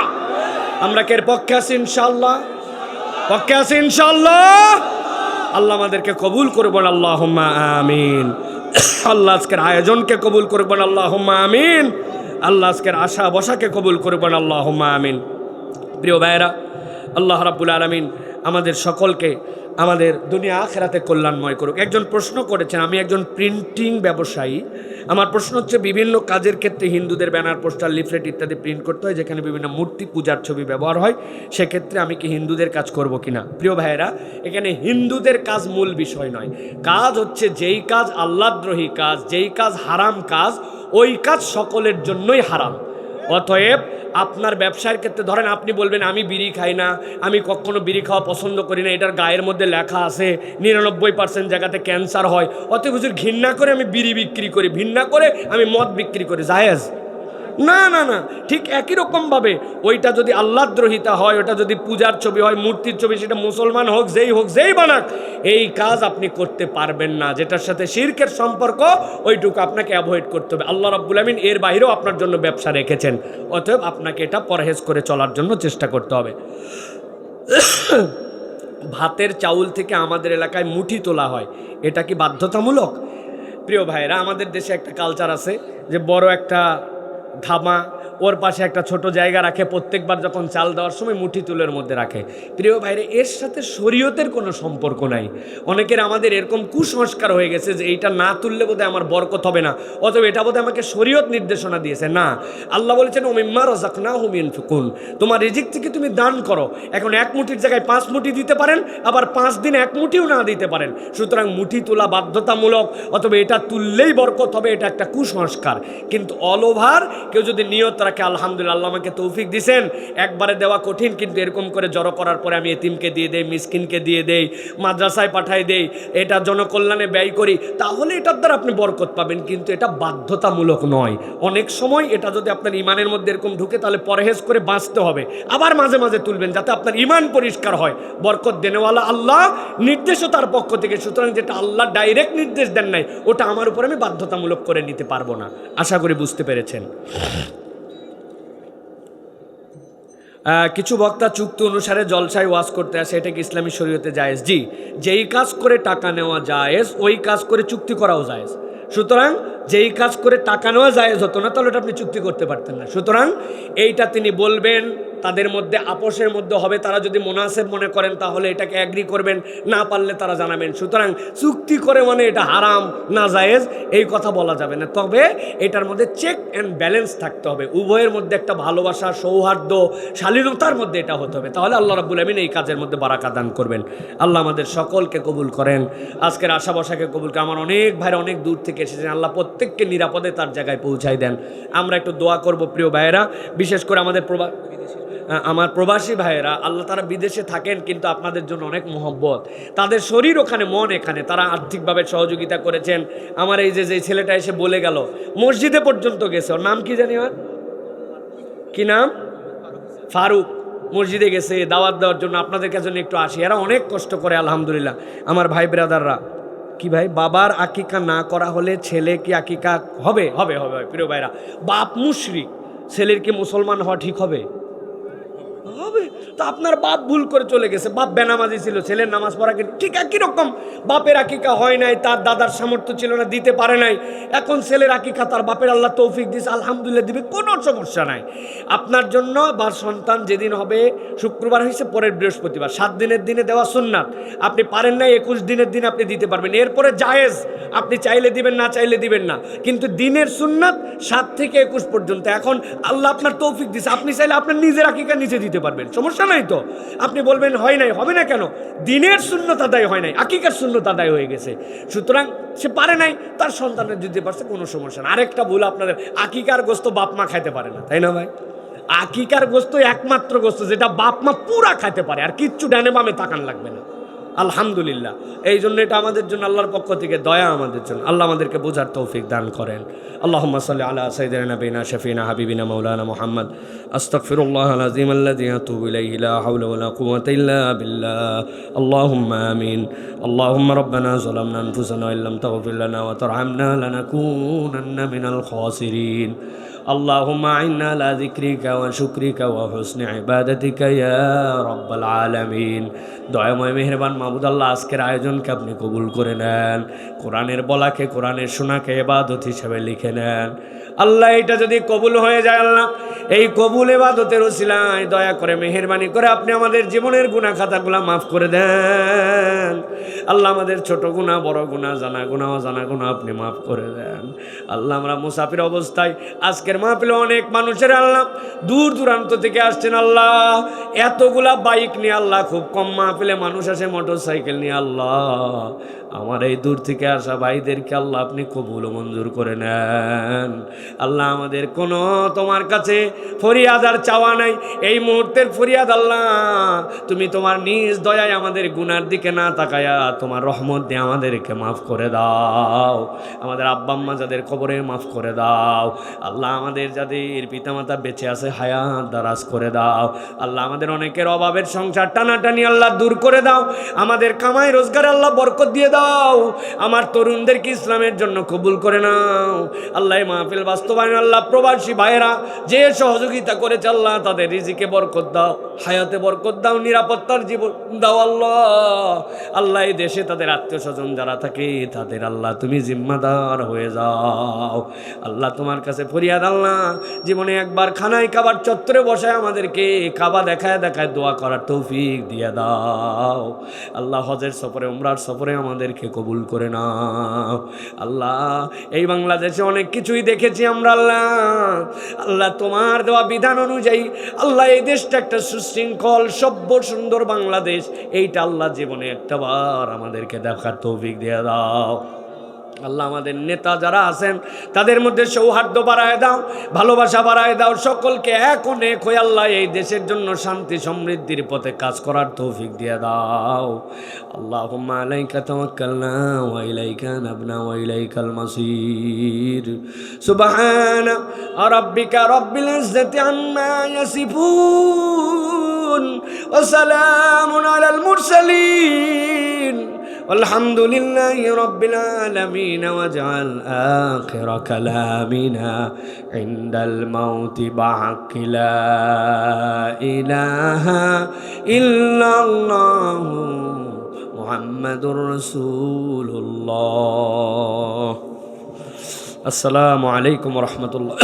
আমরা কে এর পক্ষে আছি? ইনশাআল্লাহ পক্ষে আছি ইনশাআল্লাহ। আল্লাহ আমাদেরকে কবুল করবেন, আল্লাহুম্মা আমিন। আল্লাহ আজকের আয়োজনকে কবুল করবেন, আল্লাহুম্মা আমিন। আল্লাহ আজকের আশা বসাকে কবুল করবেন, আল্লাহুম্মা আমিন। প্রিয় ভাইয়েরা, আল্লাহ রাব্বুল আলামিন আমাদের সকলকে আমাদের দুনিয়া আখিরাতে কল্যাণময় করুক। একজন প্রশ্ন করেছেন, আমি একজন প্রিন্টিং ব্যবসায়ী, আমার প্রশ্ন হচ্ছে বিভিন্ন কাজের ক্ষেত্রে হিন্দুদের ব্যানার, পোস্টার, লিফলেট ইত্যাদি প্রিন্ট করতে হয়, যেখানে বিভিন্ন মূর্তি পূজার ছবি ব্যবহার হয়, সেক্ষেত্রে আমি কি হিন্দুদের কাজ করব কিনা? প্রিয় ভাইয়েরা, এখানে হিন্দুদের কাজ মূল বিষয় নয়। কাজ হচ্ছে যেই কাজ আল্লাহদ্রোহী কাজ, যেই কাজ হারাম কাজ, ওই কাজ সকলের জন্যই হারাম। অতএব আপনার ব্যবসার ক্ষেত্রে ধরেন আপনি বলবেন আমি বিড়ি খাই না, আমি কখনো বিড়ি খাওয়া পছন্দ করি না, এটার গায়ের মধ্যে লেখা আছে 99% জায়গাতে ক্যান্সার হয়, অতএব হুজুর ঘৃণা করে আমি বিড়ি বিক্রি করি, ঘৃণা করে আমি মদ বিক্রি করি, জায়েজ? না না না, ঠিক একই রকমভাবে ওইটা যদি আল্লাহদ্রোহিতা হয়, ওটা যদি পূজার ছবি হয়, মূর্তির ছবি, সেটা মুসলমান হোক, যেই বানাক, এই কাজ আপনি করতে পারবেন না। যেটার সাথে শিরকের সম্পর্ক, ওইটুকু আপনাকে অ্যাভয়েড করতে হবে। আল্লাহ রাব্বুল আমিন এর বাইরেও আপনার জন্য ব্যবসা রেখেছেন, অতএব আপনাকে এটা পরহেজ করে চলার জন্য চেষ্টা করতে হবে। ভাতের চাউল থেকে আমাদের এলাকায় মুঠি তোলা হয়, এটা কি বাধ্যতামূলক? প্রিয় ভাইরা, আমাদের দেশে একটা কালচার আছে যে বড় একটা ধামা, ওর পাশে একটা ছোট জায়গা রাখে, প্রত্যেকবার যখন চাল দেওয়ার সময় মুঠি তুলের মধ্যে রাখে। প্রিয় ভাইরে, এর সাথে শরীয়তের কোনো সম্পর্ক নাই। অনেকের আমাদের এরকম কুসংস্কার হয়ে গেছে যে এইটা না তুললে বোধহয় আমার বরকত হবে না, অথবা এটা বোধহয় আমাকে শরীয়ত নির্দেশনা দিয়েছে। না, আল্লাহ বলেছেন ওমিম্মা রাযাকনাহুম ইউনফিকুন, তোমার রিজিক থেকে তুমি দান করো। এখন 1 মুঠির জায়গায় 5 মুঠি দিতে পারেন, আবার 5 দিন 1 মুঠিও না দিতে পারেন। সুতরাং মুঠি তোলা বাধ্যতামূলক, অথবা এটা তুললেই বরকত হবে, এটা একটা কুসংস্কার। কিন্তু অল ওভার কেউ যদি নিয়ত রাখে, আলহামদুলিল্লাহ আল্লাহ আমাকে তৌফিক দিয়েছেন, একবারে দেওয়া কঠিন, কিন্তু এরকম করে জড়ো করার পরে আমি এতিমকে দিয়ে দেই, মিসকিনকে দিয়ে দেই, মাদ্রাসায় পাঠাই দেই, এটা জনকল্যাণে ব্যয় করি, তাহলে এটার দ্বারা আপনি বরকত পাবেন। কিন্তু এটা বাধ্যতামূলক নয়। অনেক সময় এটা যদি আপনার ইমানের মধ্যে এরকম ঢুকে, তাহলে পরহেজ করে বাঁচতে হবে। আবার মাঝে মাঝে তুলবেন, যাতে আপনার ইমান পরিষ্কার হয়। বরকত দেনেওয়ালা আল্লাহ, নির্দেশও তার পক্ষ থেকে। সুতরাং যেটা আল্লাহ ডাইরেক্ট নির্দেশ দেন নাই, ওটা আমার উপর আমি বাধ্যতামূলক করে নিতে পারবো না। আশা করি বুঝতে পেরেছেন। কিছু বক্তা চুক্তি অনুসারে জলসায় ওয়াজ করতে আসে, এটা কি ইসলামী শরীয়তে জায়েজ? জি, যেই কাজ করে টাকা নেওয়া জায়েজ, ওই কাজ করে চুক্তি করাও জায়েজ। সুতরাং যেই কাজ করে টাকা নেওয়া জায়েজ হতো না, তাহলে ওটা আপনি চুক্তি করতে পারতেন না। সুতরাং এইটা তিনি বলবেন, তাদের মধ্যে আপোষের মধ্যে হবে। তারা যদি মুনাসেব মনে করেন তাহলে এটাকে অ্যাগ্রি করবেন, না পারলে তারা জানাবেন। সুতরাং চুক্তি করে মানে এটা হারাম না জায়েজ এই কথা বলা যাবে না। তবে এটার মধ্যে চেক অ্যান্ড ব্যালেন্স থাকতে হবে, উভয়ের মধ্যে একটা ভালোবাসা, সৌহার্দ্য, শালীনতার মধ্যে এটা হতে হবে। তাহলে আল্লাহ রাব্বুল আমিন এই কাজের মধ্যে বারাকা দান করবেন। আল্লাহ আমাদের সকলকে কবুল করেন, আজকের আশা বসাকে কবুল করেন। আমার অনেক ভাইরা অনেক দূর থেকে এসেছেন, আল্লাহ প্রত্যেককে নিরাপদে তার জায়গায় পৌঁছায় দেন। আমরা একটু দোয়া করব প্রিয় ভাইয়েরা, বিশেষ করে আমার প্রবাসী ভাইয়েরা, আল্লাহ তারা বিদেশে থাকেন কিন্তু আপনাদের জন্য অনেক মোহব্বত, তাদের শরীর ওখানে, মন এখানে, তারা আর্থিকভাবে সহযোগিতা করেছেন। আমার এই যে ছেলেটা এসে বলে গেল, মসজিদে পর্যন্ত গেছে, ওর নাম কি জানি, আর কি নাম, ফারুক, মসজিদে গেছে দাওয়াত দেওয়ার জন্য। আপনাদের কাছে একটু আসি, এরা অনেক কষ্ট করে আলহামদুলিল্লাহ। আমার ভাই ব্রাদাররা, কি ভাই, বাবার আকিকা না করা হলে ছেলে কি আকিকা হবে? হবে হবে প্রিয় ভাইরা। বাপ মুশরিক, ছেলের কি মুসলমান হওয়া ঠিক হবে? হবে। তো আপনার বাপ ভুল করে চলে গেছে, বাপ বেনামাজি ছিল, ছেলের নামাজ পড়াকে ঠিক একই রকম, বাপের আকিকা হয় নাই, তার দাদার সামর্থ্য ছিল না, দিতে পারে নাই, এখন ছেলের আকিকা তার বাপের আল্লাহ তৌফিক দিয়েছে, আলহামদুলিল্লাহ দিবে, কোনো সমস্যা নাই। আপনার জন্য বা সন্তান যেদিন হবে, শুক্রবার হয়েছে পরের বৃহস্পতিবার, 7 দিনের দিনে দেওয়া সুন্নাত, আপনি পারেন নাই 21 দিনের দিন আপনি দিতে পারবেন, এরপরে জায়েজ, আপনি চাইলে দিবেন, না চাইলে দিবেন না, কিন্তু দিনের সুন্নাত 7 থেকে 21 পর্যন্ত। এখন আল্লাহ আপনার তৌফিক দিয়েছে, আপনি চাইলে আপনার নিজের আকিকা নিজে দিতে পারবেন, সমস্যা নাই তো। আপনি বলবেন হয় নাই, হবে না কেন? দিনের সুন্নত আদায় হয় নাই, আকিকার সুন্নত আদায় হয়ে গেছে। সুতরাং সে পারে নাই, তার সন্তানের দিতে পারছে, কোনো সমস্যা না। আরেকটা ভুল আপনাদের, আকিকার গোস্ত বাপ মা খাইতে পারে না, তাই না ভাই? আকিকার গোস্ত একমাত্র গোস্ত যেটা বাপ মা পুরা খাইতে পারে, আর কিচ্ছু ডানে বামে তাকান লাগবে না, আলহামদুলিল্লাহ। এই জন্য এটা আমাদের জন্য আল্লাহর পক্ষ থেকে দয়া, আমাদের জন্য। আল্লাহ আমাদেরকে বোঝার তৌফিক দান করেন। আল্লাহুম্মা সাল্লি আলা সাইয়্যিদিনা নাবিয়িনা শাফিনা হাবিবিনা মাওলানা মুহাম্মদ। আস্তাগফিরুল্লাহাল আযীম আল্লাযী আতুবু ইলাইহি লা হাওলা ওয়ালা কুওয়াতা ইল্লা বিল্লাহ। আল্লাহুম্মা আমিন। আল্লাহুম্মা রাব্বানা যালামনা আনফুসানা ওয়া ইল্লাম তাগফির লানা ওয়া তারহামনা লানাকুনান্না মিনাল খাসিরিন। اللهم أعنا على ذكرك وشكرك وحسن عبادتك يا رب العالمين। দয়াময় মেহেরবান মাহমুদ আল্লাহ, আজকের আয়োজনকে আপনি কবুল করে নেন, কোরআনের বলাকে, কোরআনের শোনাকে ইবাদত হিসেবে লিখে নেন। আল্লাহ এটা যদি কবুল হয়ে যায়, আল্লাহ এই কবুল ইবাদতের উসিলায় দয়া করে মেহেরবানি করে আপনি আমাদের জীবনের গুনাহ খাতাগুলো মাফ করে দেন। আল্লাহ আমাদের ছোট গুনাহ, বড় গুনাহ, জানা গুনাহ, অজানা গুনাহ আপনি মাফ করে দেন। আল্লাহ আমরা মুসাফির অবস্থায় আজকের মাহফিলে অনেক মানুষের আল্লাহ দূর দূরান্ত থেকে আসছেন, আল্লাহ এতগুলা বাইক নিয়ে, আল্লাহ খুব কম মাহফিলে মানুষ আসে মোটর সাইকেল নিয়ে, আল্লাহ আমার এই দূর থেকে আসা ভাইদেরকে আল্লাহ আপনি কবুল মঞ্জুর করে নেন। আল্লাহ আমাদের কোনো তোমার কাছে ফরিয়াদ আর চাওয়া নাই, এই মুহূর্তের ফরিয়াদ আল্লাহ তুমি তোমার নিজ দয়ায় আমাদের গুনার দিকে না তাকায়া তোমার রহমত দিয়ে আমাদেরকে মাফ করে দাও। আমাদের আব্বা আম্মা যাদের কবরে মাফ করে দাও। আল্লাহ আমাদের যাদের পিতামাতা বেঁচে আছে হায়াত দারাজ করে দাও। আল্লাহ আমাদের অনেকের অভাবের সংসার টানাটানি আল্লাহ দূর করে দাও। আমাদের কামাই রোজগার আল্লাহ বরকত দিয়ে দাও। আমার তরুণদেরকে ইসলামের জন্য কবুল করে নাও। আল্লাহ মাহফিল বাস্তবায়ন আল্লাহ প্রবাসী ভাইয়েরা যে সহযোগিতা করেছে আল্লাহ তাদের রিজিকে বরকত দাও, হায়াতে বরকত দাও, নিরাপত্তার জীবন দাও। আল্লাহ এই দেশে তাদের আত্মীয় স্বজন যারা থাকে তাদের আল্লাহ তুমি জিম্মাদার হয়ে যাও। আল্লাহ তোমার কাছে ফরিয়াদ, আল্লাহ জীবনে একবার খানায় কাবার চত্বরে বসায় আমাদেরকে কাবা দেখায় দেখায় দোয়া করার তৌফিক দিয়ে দাও। আল্লাহ হজের সফরে, উমরার সফরে আমাদেরকে কবুল করে নাও। আল্লাহ এই বাংলাদেশে অনেক কিছুই দেখেছি আমরা, আল্লাহ তোমার দেওয়া বিধান অনুযায়ী আল্লাহ এই দেশটা একটা সুশৃঙ্খল সভ্য সুন্দর বাংলাদেশ, এইটা আল্লাহ জীবনে একটাবার আমাদেরকে দেখার তৌফিক দিয়ে দাও। আল্লাহ আমাদের নেতা যারা আছেন তাদের মধ্যে সৌহার্দ্য বাড়ায় দাও, ভালোবাসা বাড়ায় দাও, সকলকে এক অনেক হয়ে আল্লাহ এই দেশের জন্য শান্তি সমৃদ্ধির পথে কাজ করার তৌফিক দিয়ে দাও। আল্লাহুম্মা আলাইকা তাওয়াক্কালনা ওয়া ইলাইকা নাবনা ওয়া ইলাইকাল মাসির। সুবহানা রাব্বিকা রাব্বিল ইজ্জাতি আম্মা ইয়াসিফুন ওয়া সালামুন আলাল মুরসালিন والحمد لله رب العالمين واجعل آخر كلامنا عند الموت بحق لا إله إلا الله محمد رسول الله. আসসালামু আলাইকুম রহমতুল্লাহ।